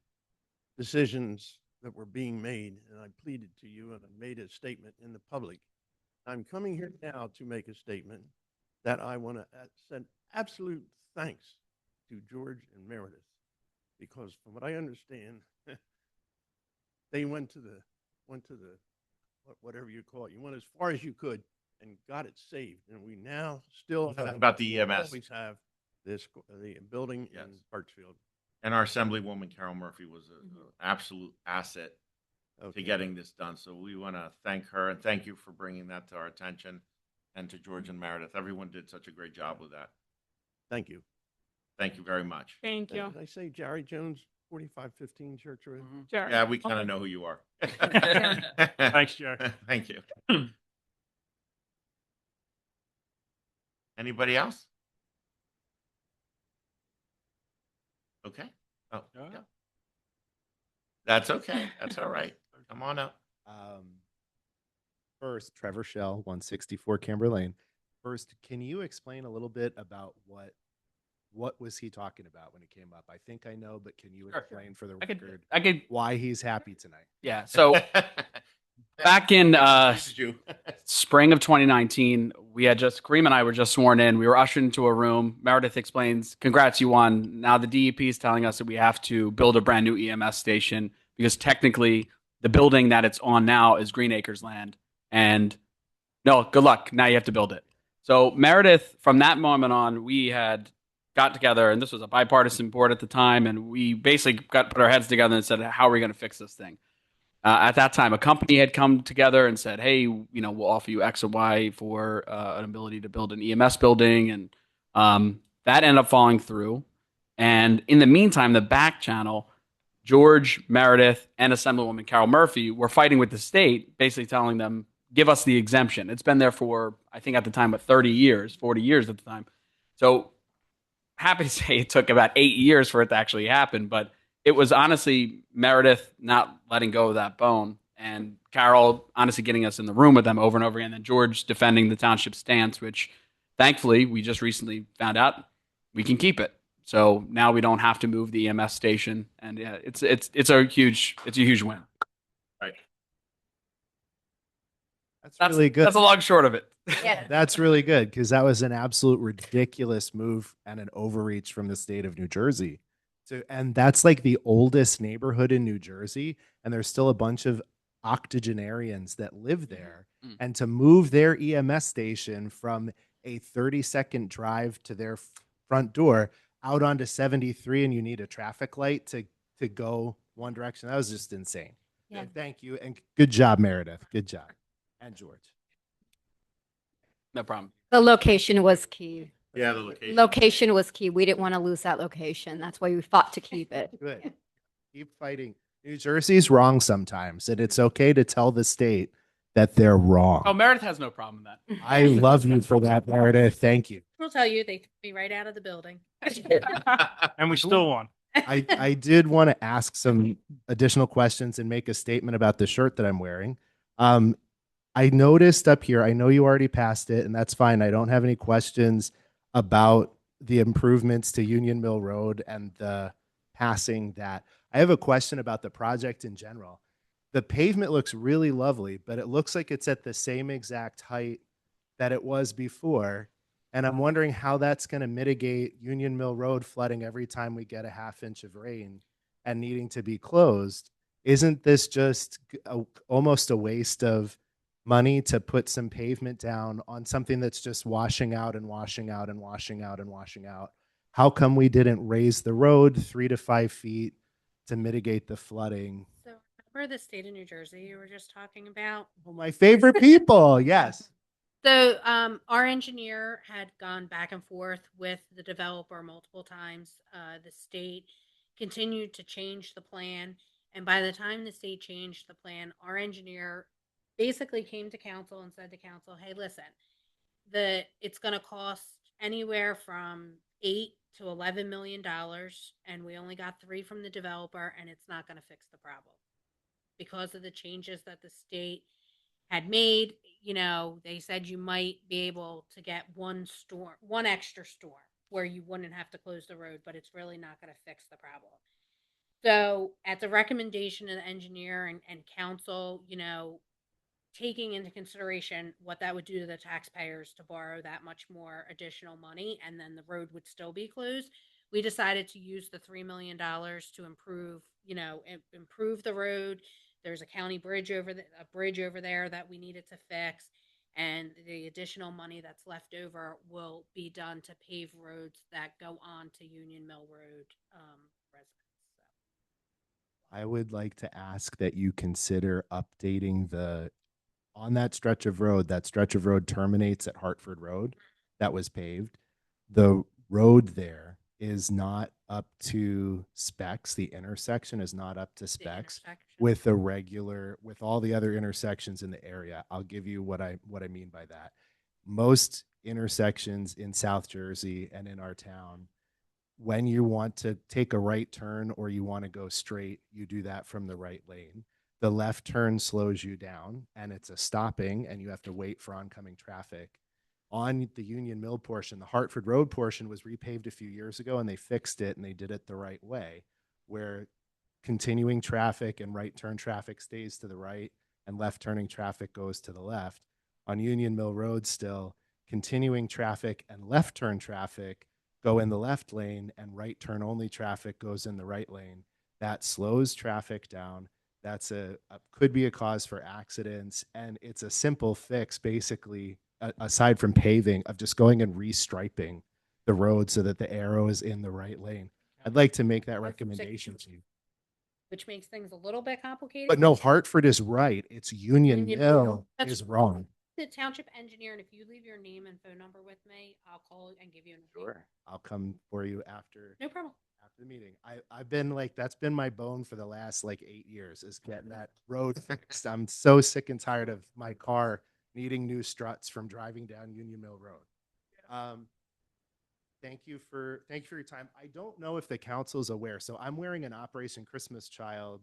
decisions that were being made, and I pleaded to you and I made a statement in the public. I'm coming here now to make a statement that I want to send absolute thanks to George and Meredith, because from what I understand, they went to the whatever you call it. You went as far as you could and got it saved, and we now still have, About the we'll EMS. always have this the building Yes. in Hartsfield. And our Assemblywoman Carol Murphy was an absolute asset Okay. to getting this done. So we want to thank her and thank you for bringing that to our attention, and to George and Meredith. Everyone did such a great job with that. Thank you. Thank you very much. Thank you. Did I say Jerry Jones, 4515 Church Road? Sure. Yeah, we kind of know who you are. Thanks, Jerry. Thank you. Anybody else? Okay. Oh, Yeah. yeah. That's okay. That's all right. Come on up. First, Trevor Shell, 164 Camber Lane. First, can you explain a little bit about what was he talking about when he came up? I think I know, but can you Sure. explain for the I could- record I could- why he's happy tonight? Yeah. So back in spring of 2019, we had just Kareem and I were just sworn in. We were ushered into a room. Meredith explains, "Congrats, you won." Now the DEP is telling us that we have to build a brand new EMS station because technically the building that it's on now is Green Acres land. And no, good luck. Now you have to build it. So Meredith, from that moment on, we had got together, and this was a bipartisan board at the time, and we basically put our heads together and said, "How are we going to fix this thing?" At that time, a company had come together and said, "Hey, we'll offer you X and Y for an ability to build an EMS building," and that ended up falling through. And in the meantime, the back channel, George, Meredith, and Assemblywoman Carol Murphy were fighting with the state, basically telling them, "Give us the exemption." It's been there for, I think at the time, 30 years, 40 years at the time. So happy to say it took about 8 years for it to actually happen, but it was honestly Meredith not letting go of that bone, and Carol honestly getting us in the room with them over and over again, and then George defending the township stance, which thankfully we just recently found out we can keep it. So now we don't have to move the EMS station, and yeah, it's a huge win. Right. That's really good. That's a long short of it. Yeah. That's really good, because that was an absolute ridiculous move and an overreach from the state of New Jersey. And that's like the oldest neighborhood in New Jersey, and there's still a bunch of octogenarians that live there. Mm. And to move their EMS station from a 30-second drive to their front door out onto 73, and you need a traffic light to go one direction, that was just insane. Yeah. Thank you, and good job, Meredith. Good job. And George. No problem. The location was key. Yeah, the location. Location was key. We didn't want to lose that location. That's why we fought to keep it. Good. Keep fighting. New Jersey's wrong sometimes, and it's okay to tell the state that they're wrong. Oh, Meredith has no problem with that. I love you for that, Meredith. Thank you. We'll tell you, they threw me right out of the building. And we still won. I did want to ask some additional questions and make a statement about the shirt that I'm wearing. I noticed up here, I know you already passed it, and that's fine. I don't have any questions about the improvements to Union Mill Road and the passing that. I have a question about the project in general. The pavement looks really lovely, but it looks like it's at the same exact height that it was before. And I'm wondering how that's going to mitigate Union Mill Road flooding every time we get a half inch of rain and needing to be closed. Isn't this just almost a waste of money to put some pavement down on something that's just washing out and washing out and washing out and washing out? How come we didn't raise the road 3 to 5 feet to mitigate the flooding? So remember the state of New Jersey you were just talking about? Well, my favorite people, yes. So our engineer had gone back and forth with the developer multiple times. The state continued to change the plan. And by the time the state changed the plan, our engineer basically came to council and said to council, "Hey, listen, it's going to cost anywhere from $8 to $11 million, and we only got 3 from the developer, and it's not going to fix the problem because of the changes that the state had made. They said you might be able to get one extra storm where you wouldn't have to close the road, but it's really not going to fix the problem." So at the recommendation of the engineer and council, taking into consideration what that would do to the taxpayers to borrow that much more additional money, and then the road would still be closed, we decided to use the $3 million to improve, improve the road. There's a county bridge a bridge over there that we needed to fix, and the additional money that's left over will be done to pave roads that go on to Union Mill Road residents. So. I would like to ask that you consider updating on that stretch of road. That stretch of road terminates at Hartford Road that was paved. The road there is not up to specs. The intersection is not up to specs with with all the other intersections in the area. I'll give you what I mean by that. Most intersections in South Jersey and in our town, when you want to take a right turn or you want to go straight, you do that from the right lane. The left turn slows you down and it's a stopping and you have to wait for oncoming traffic. On the Union Mill portion, the Hartford Road portion was repaved a few years ago and they fixed it and they did it the right way, where continuing traffic and right turn traffic stays to the right and left turning traffic goes to the left. On Union Mill Road still, continuing traffic and left turn traffic go in the left lane and right turn only traffic goes in the right lane. That slows traffic down. That's could be a cause for accidents. And it's a simple fix, basically, aside from paving, of just going and restriping the road so that the arrow is in the right lane. I'd like to make that recommendation to you. Which makes things a little bit complicated. But no, Hartford is right. It's Union Mill is wrong. The township engineer, and if you leave your name and phone number with me, I'll call and give you an update. Sure. I'll come for you after. No problem. After the meeting. I've been that's been my bone for the last 8 years, is getting that road fixed. I'm so sick and tired of my car needing new struts from driving down Union Mill Road. Thank you for your time. I don't know if the council's aware. So I'm wearing an Operation Christmas Child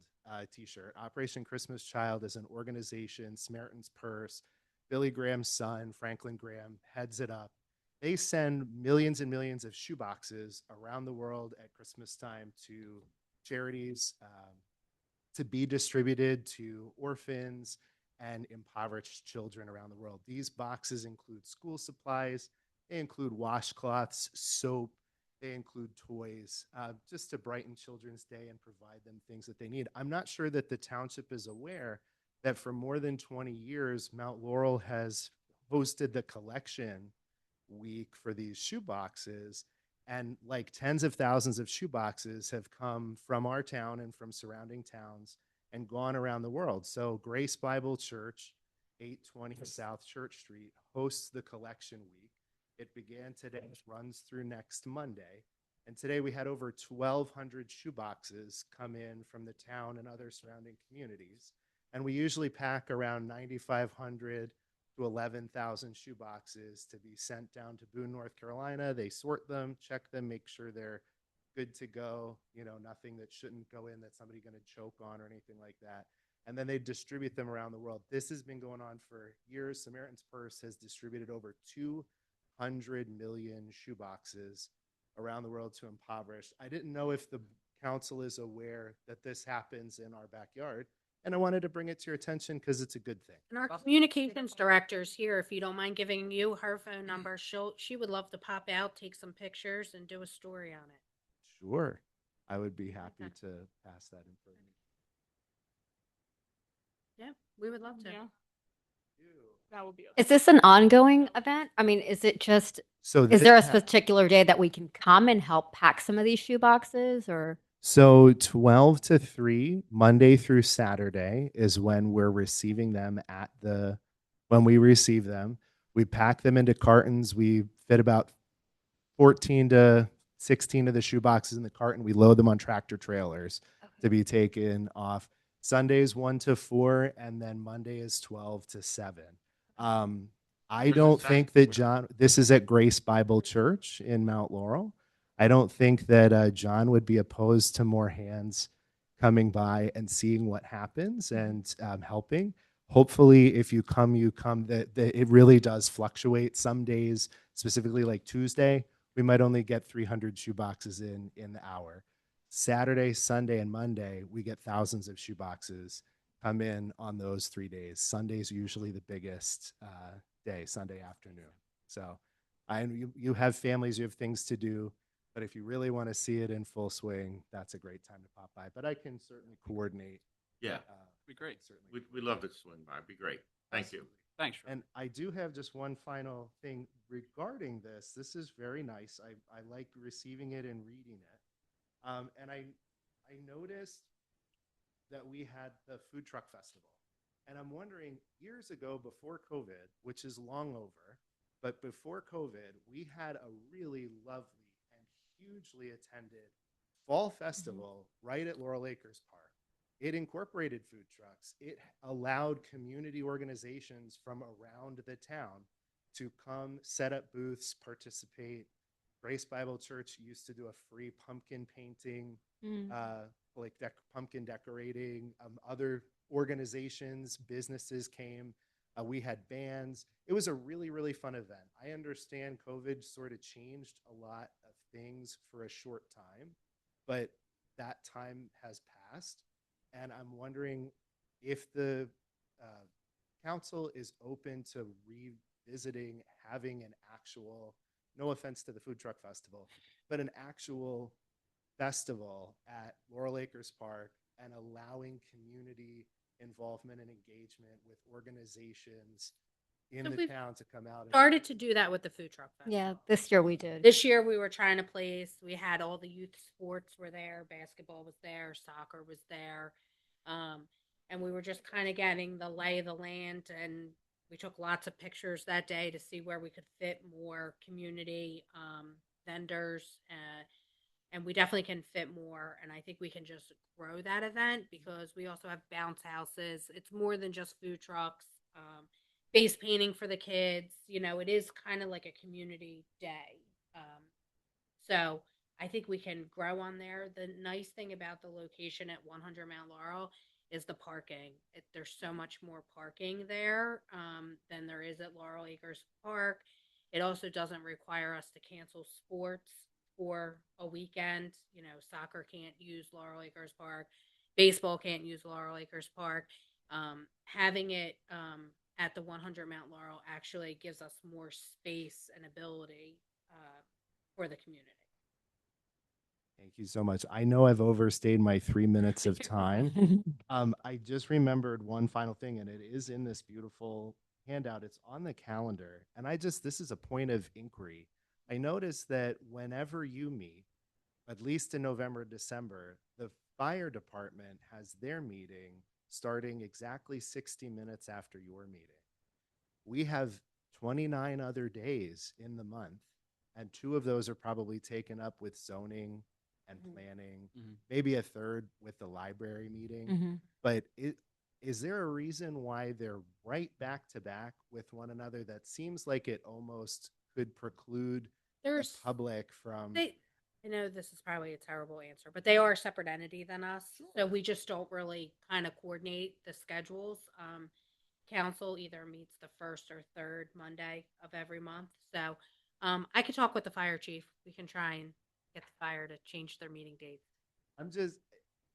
t-shirt. Operation Christmas Child is an organization, Samaritan's Purse, Billy Graham's son, Franklin Graham, heads it up. They send millions and millions of shoeboxes around the world at Christmas time to charities to be distributed to orphans and impoverished children around the world. These boxes include school supplies, they include washcloths, soap, they include toys, just to brighten children's day and provide them things that they need. I'm not sure that the township is aware that for more than 20 years, Mount Laurel has hosted the collection week for these shoeboxes, and tens of thousands of shoeboxes have come from our town and from surrounding towns and gone around the world. So Grace Bible Church, 820 South Church Street, hosts the collection week. It began today, runs through next Monday. And today we had over 1,200 shoeboxes come in from the town and other surrounding communities. And we usually pack around 9,500 to 11,000 shoeboxes to be sent down to Boone, North Carolina. They sort them, check them, make sure they're good to go, nothing that shouldn't go in that somebody's going to choke on or anything like that. And then they distribute them around the world. This has been going on for years. Samaritan's Purse has distributed over 200 million shoeboxes around the world to impoverished. I didn't know if the council is aware that this happens in our backyard, and I wanted to bring it to your attention because it's a good thing. And our communications director's here. If you don't mind giving you her phone number, she would love to pop out, take some pictures, and do a story on it. Sure. I would be happy to pass that information. Yeah, we would love to. Yeah. That would be okay. Is this an ongoing event? I mean, is it just, is there a particular day that we can come and help pack some of these shoe boxes, or? So 12 to 3, Monday through Saturday, is when we're receiving them when we receive them. We pack them into cartons. We fit about 14 to 16 of the shoe boxes in the carton. We load them on tractor trailers to be taken off. Sundays 1 to 4, and then Monday is 12 to 7. I don't think that this is at Grace Bible Church in Mount Laurel. I don't think that John would be opposed to more hands coming by and seeing what happens and helping. Hopefully, if you come, that it really does fluctuate. Some days, specifically like Tuesday, we might only get 300 shoe boxes in the hour. Saturday, Sunday, and Monday, we get thousands of shoe boxes come in on those 3 days. Sunday's usually the biggest day, Sunday afternoon. So you have families, you have things to do, but if you really want to see it in full swing, that's a great time to pop by. But I can certainly coordinate. Yeah, Be great. Certainly. we'd love to swing by. It'd be great. Thank you. Thanks. Sean. And I do have just one final thing regarding this. This is very nice. I like receiving it and reading it. And I noticed that we had the food truck festival. And I'm wondering, years ago before COVID, which is long over, but before COVID, we had a really lovely and hugely attended fall festival right at Laurel Acres Park. It incorporated food trucks. It allowed community organizations from around the town to come set up booths, participate. Grace Bible Church used to do a free pumpkin painting, pumpkin decorating. Other organizations, businesses came. We had bands. It was a really, really fun event. I understand COVID sort of changed a lot of things for a short time, but that time has passed. And I'm wondering if the council is open to revisiting having an actual, no offense to the food truck festival, but an actual festival at Laurel Acres Park and allowing community involvement and engagement with organizations in So the we've town to come out. Started to do that with the food truck festival. Yeah, this year we did. This year we were trying to place, we had all the youth sports were there, basketball was there, soccer was there. And we were just kind of getting the lay of the land, and we took lots of pictures that day to see where we could fit more community vendors. And we definitely can fit more. And I think we can just grow that event because we also have bounce houses. It's more than just food trucks. Face painting for the kids. You know, it is kind of like a community day. So I think we can grow on there. The nice thing about the location at 100 Mount Laurel is the parking. There's so much more parking there than there is at Laurel Acres Park. It also doesn't require us to cancel sports for a weekend. You know, soccer can't use Laurel Acres Park. Baseball can't use Laurel Acres Park. Having it at the 100 Mount Laurel actually gives us more space and ability for the community. Thank you so much. I know I've overstayed my 3 minutes of time. I just remembered one final thing, and it is in this beautiful handout. It's on the calendar. And this is a point of inquiry. I noticed that whenever you meet, at least in November, December, the fire department has their meeting starting exactly 60 minutes after your meeting. We have 29 other days in the month, and 2 of those are probably taken up with zoning and planning, maybe a third with the library meeting. But is there a reason why they're right back to back with one another? That seems like it almost could preclude the public from. I know this is probably a terrible answer, but they are a separate entity than us. So we just don't really kind of coordinate the schedules. Council either meets the first or third Monday of every month. So I could talk with the fire chief. We can try and get the fire to change their meeting dates.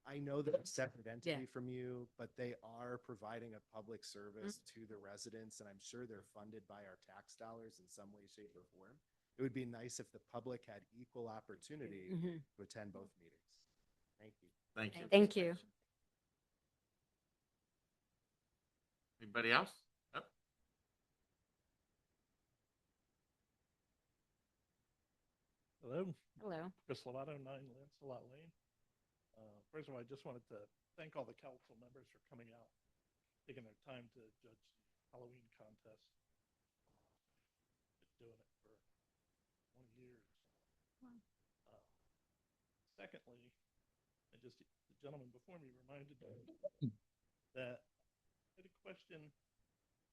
I know they're a separate entity from you, but they are providing a public service to the residents, and I'm sure they're funded by our tax dollars in some way, shape, or form. It would be nice if the public had equal opportunity to attend both meetings. Thank you. Thank you. Thank you. Anybody else? Yep. Hello. Hello. Chris Lovato, 9 Lancelot Lane. First of all, I just wanted to thank all the council members for coming out, taking their time to judge the Halloween contest. Been doing it for 20 years. Secondly, the gentleman before me reminded me that I had a question.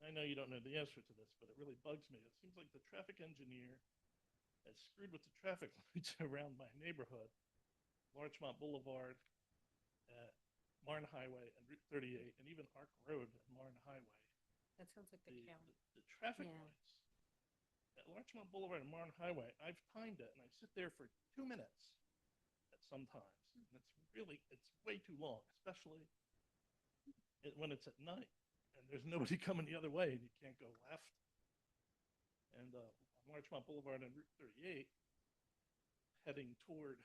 I know you don't know the answer to this, but it really bugs me. It seems like the traffic engineer has screwed with the traffic lights around my neighborhood, Larchmont Boulevard, Marne Highway, and Route 38, and even Arc Road and Marne Highway. That sounds like the county. The traffic lights at Larchmont Boulevard and Marne Highway, I've timed it, and I sit there for 2 minutes at sometimes, and it's way too long, especially when it's at night and there's nobody coming the other way and you can't go left. And on Larchmont Boulevard and Route 38, heading toward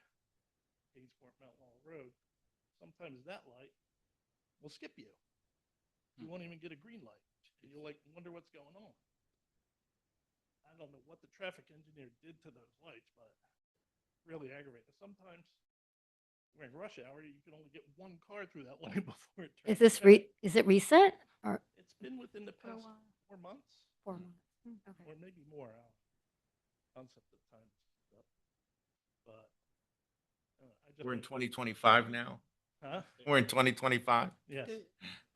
Haysbort Mount Laurel Road, sometimes that light will skip you. You won't even get a green light. You'll like wonder what's going on. I don't know what the traffic engineer did to those lights, but really aggravating. Sometimes during rush hour, you can only get one car through that light before it turns. Is it recent or It's been within the past 4 months, 4 months? Okay. or maybe more. Concept of time, but I just We're in 2025 now. Huh? We're in 2025. Yes.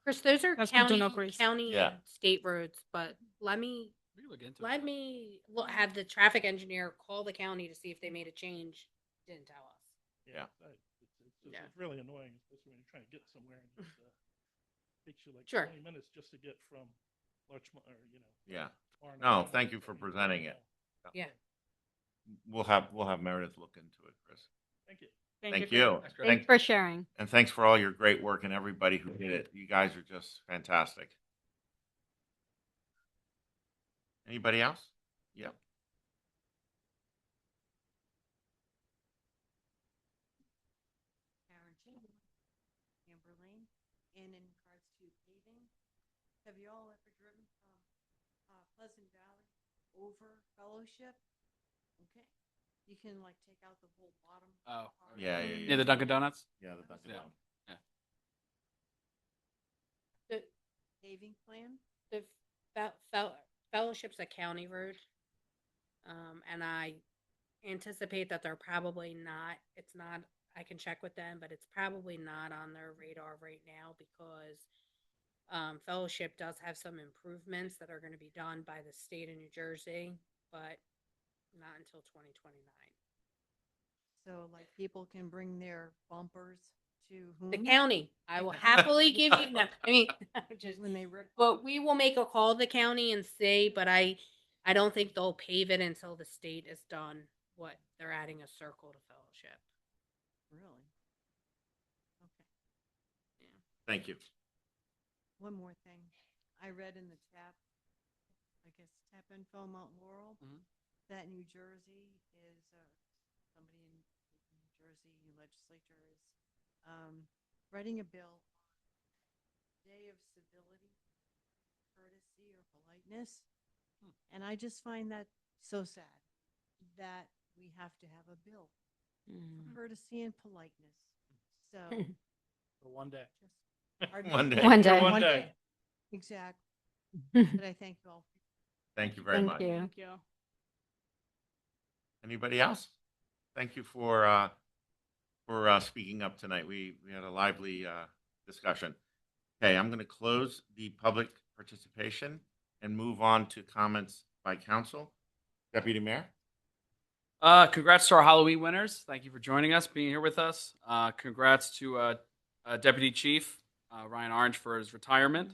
Chris, those are That's good to county, know, Chris. county Yeah. and state roads, but let me have the traffic engineer call the county to see if they made a change. Didn't tell us. Yeah. It's really annoying, especially when you're trying to get somewhere and it takes you like Sure. 20 minutes just to get from Larchmont or Yeah. Barnum No, Avenue thank you to for Haysbort presenting Mall. it. Yeah. We'll have Meredith look into it, Chris. Thank you. Thank you. Thanks for sharing. And thanks for all your great work and everybody who did it. You guys are just fantastic. Anybody else? Yep. Amber Lane, and in regards to paving, have you all ever driven from Pleasant Valley over Fellowship? Okay, you can like take out the whole bottom. Oh, part. Yeah, yeah, yeah. Yeah, the Dunkin' Donuts. Yeah, the Dunkin' Yeah. Donuts. The, Paving plan. the fellowship's a county road. And I anticipate that they're probably not, it's not, I can check with them, but it's probably not on their radar right now because Fellowship does have some improvements that are going to be done by the state of New Jersey, but not until 2029. So like people can bring their bumpers to whom? The county, I will happily give you, no, I mean, just, When they rip. but we will make a call to the county and see, but I don't think they'll pave it until the state is done what they're adding a circle to Fellowship. Really? Okay. Thank you. One more thing. I read in the TAP, I guess TAP info Mount Laurel, that New Jersey is, somebody in New Jersey legislature is writing a bill on Day of Civility, Courtesy, or Politeness. And I just find that so sad that we have to have a bill for courtesy and politeness. So For one day. pardon One me? day. One day. One day. Exactly. But I thank you all. Thank you very Thank much. you. Thank you. Anybody else? Thank you for speaking up tonight. We had a lively discussion. Okay, I'm going to close the public participation and move on to comments by council. Deputy Mayor? Congrats to our Halloween winners. Thank you for joining us, being here with us. Congrats to Deputy Chief Ryan Orange for his retirement.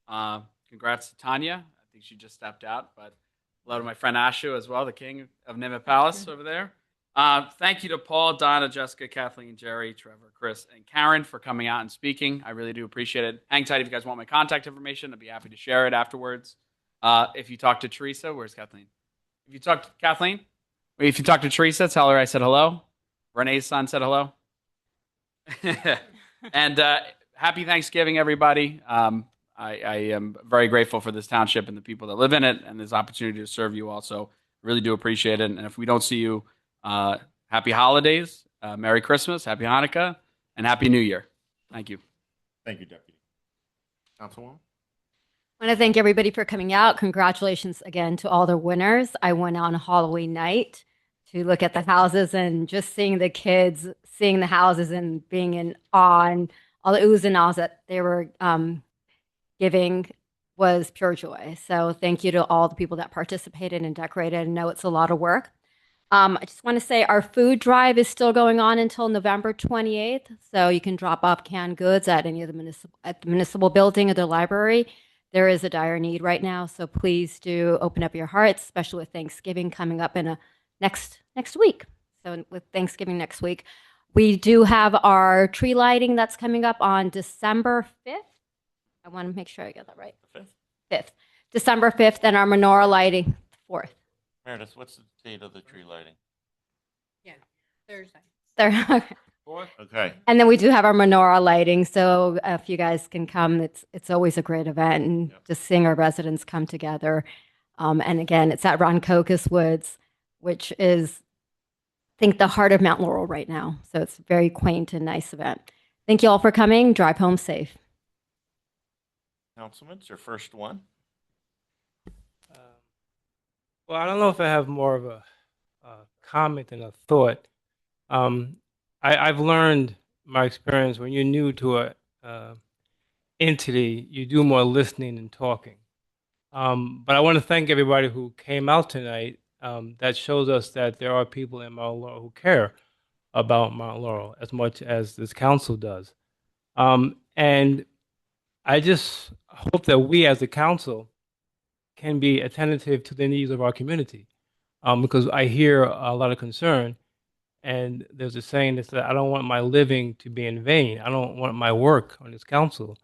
Congrats to Tanya. I think she just stepped out, but hello to my friend Ashu as well, the king of Nimit Palace over there. Thank you to Paul, Donna, Jessica, Kathleen, Jerry, Trevor, Chris, and Karen for coming out and speaking. I really do appreciate it. Hang tight if you guys want my contact information. I'd be happy to share it afterwards. If you talk to Teresa, where's Kathleen? If you talk to Kathleen, if you talk to Teresa, tell her I said hello. Renee's son said hello. And happy Thanksgiving, everybody. I am very grateful for this township and the people that live in it and this opportunity to serve you all. So really do appreciate it. And if we don't see you, happy holidays, Merry Christmas, Happy Hanukkah, and Happy New Year. Thank you. Thank you, Deputy. Councilwoman? I want to thank everybody for coming out. Congratulations again to all the winners. I went on Halloween night to look at the houses and just seeing the kids, seeing the houses and being in awe and all the oohs and ahs that they were giving was pure joy. So thank you to all the people that participated and decorated. I know it's a lot of work. I just want to say our food drive is still going on until November 28th. So you can drop off canned goods at any of the municipal building or the library. There is a dire need right now. So please do open up your hearts, especially with Thanksgiving coming up in next week. So with Thanksgiving next week, we do have our tree lighting that's coming up on December 5th. I want to make sure I get that right. The 5th. 5th. December 5th, and our menorah lighting, 4th. Meredith, what's the date of the tree lighting? Yeah, Thursday. There. Okay. And then we do have our menorah lighting. So if you guys can come, it's always a great event, and Yep. just seeing our residents come together. And again, it's at Ron Cocos Woods, which is, I think, the heart of Mount Laurel right now. So it's a very quaint and nice event. Thank you all for coming. Drive home safe. Councilman, it's your first one. Well, I don't know if I have more of a comment than a thought. I've learned my experience when you're new to a entity, you do more listening than talking. But I want to thank everybody who came out tonight. That shows us that there are people in Mount Laurel who care about Mount Laurel as much as this council does. And I just hope that we as a council can be attentive to the needs of our community. Because I hear a lot of concern, and there's a saying that says, I don't want my living to be in vain. I don't want my work on this council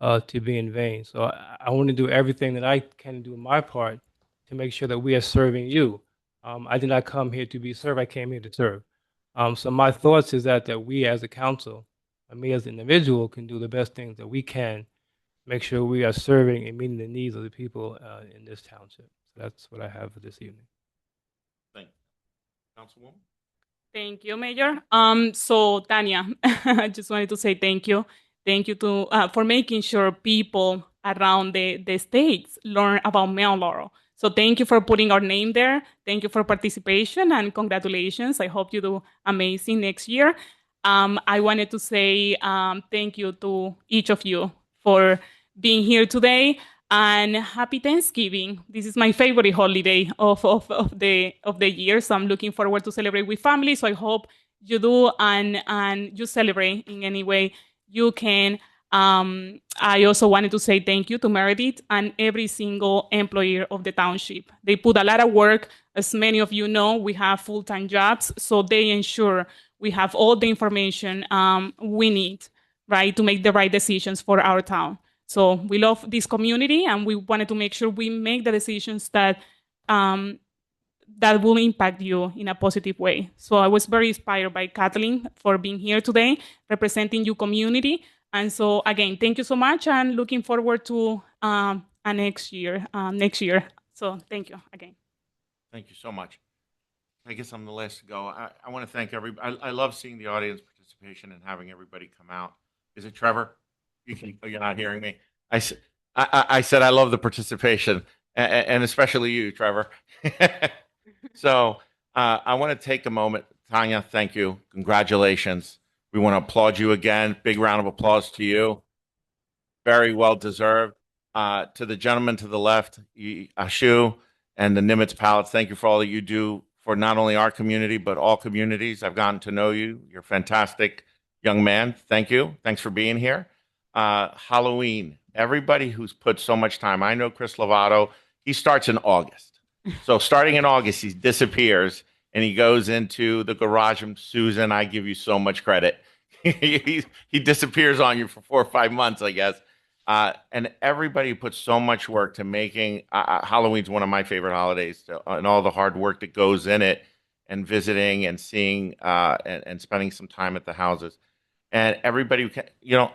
to be in vain. So I want to do everything that I can do my part to make sure that we are serving you. I did not come here to be served. I came here to serve. So my thoughts is that we as a council, and me as an individual, can do the best things that we can, make sure we are serving and meeting the needs of the people in this township. So that's what I have for this evening. Thank you. Councilwoman? Thank you, Mayor. So Tanya, I just wanted to say thank you. Thank you to for making sure people around the states learn about Mount Laurel. So thank you for putting our name there. Thank you for participation and congratulations. I hope you do amazing next year. I wanted to say thank you to each of you for being here today, and happy Thanksgiving. This is my favorite holiday of the year, so I'm looking forward to celebrate with family. So I hope you do, and you celebrate in any way you can. I also wanted to say thank you to Meredith and every single employee of the township. They put a lot of work. As many of you know, we have full-time jobs, so they ensure we have all the information we need, right, to make the right decisions for our town. So we love this community, and we wanted to make sure we make the decisions that that will impact you in a positive way. So I was very inspired by Kathleen for being here today, representing your community. And so again, thank you so much, and looking forward to next year. So thank you again. Thank you so much. I guess I'm the last to go. I want to thank everybody. I love seeing the audience participation and having everybody come out. Is it Trevor? You're not hearing me. I said I love the participation, and especially you, Trevor. So I want to take a moment. Tanya, thank you. Congratulations. We want to applaud you again. Big round of applause to you. Very well deserved. To the gentleman to the left, Ashu, and the Nimitz Palace, thank you for all that you do for not only our community, but all communities. I've gotten to know you. You're a fantastic young man. Thank you. Thanks for being here. Halloween, everybody who's put so much time. I know Chris Lovato, he starts in August. So starting in August, he disappears and he goes into the garage. And Susan, I give you so much credit. he disappears on you for 4 or 5 months, I guess. And everybody puts so much work to making Halloween's one of my favorite holidays, and all the hard work that goes in it, and visiting and seeing and spending some time at the houses. And everybody,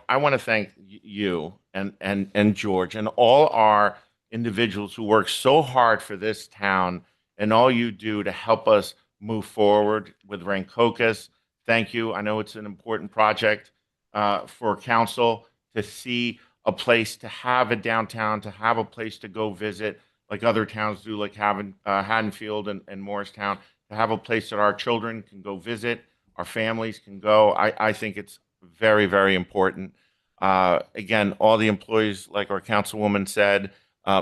I want to thank you and George and all our individuals who work so hard for this town and all you do to help us move forward with Rancocas. Thank you. I know it's an important project for council to see a place to have a downtown, to have a place to go visit like other towns do, like having Haddonfield and Morristown, to have a place that our children can go visit, our families can go. I think it's very, very important. Again, all the employees, like our councilwoman said,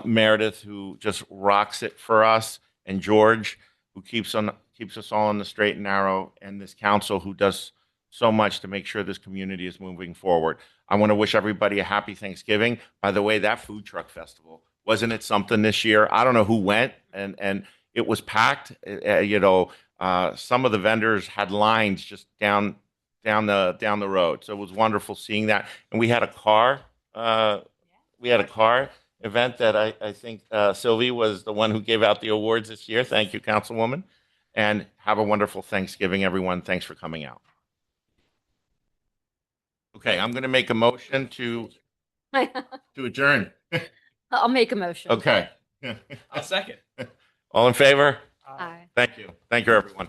Meredith, who just rocks it for us, and George, who keeps us all on the straight and narrow, and this council who does so much to make sure this community is moving forward. I want to wish everybody a happy Thanksgiving. By the way, that food truck festival, wasn't it something this year? I don't know who went, and it was packed. Some of the vendors had lines just down the road. So it was wonderful seeing that. And we had a car we had a car event that I think Sylvie was the one who gave out the awards this year. Thank you, Councilwoman. And have a wonderful Thanksgiving, everyone. Thanks for coming out. Okay, I'm going to make a motion to adjourn. I'll make a motion. Okay. I'll second. All in favor? Aye. Thank you. Thank you, everyone.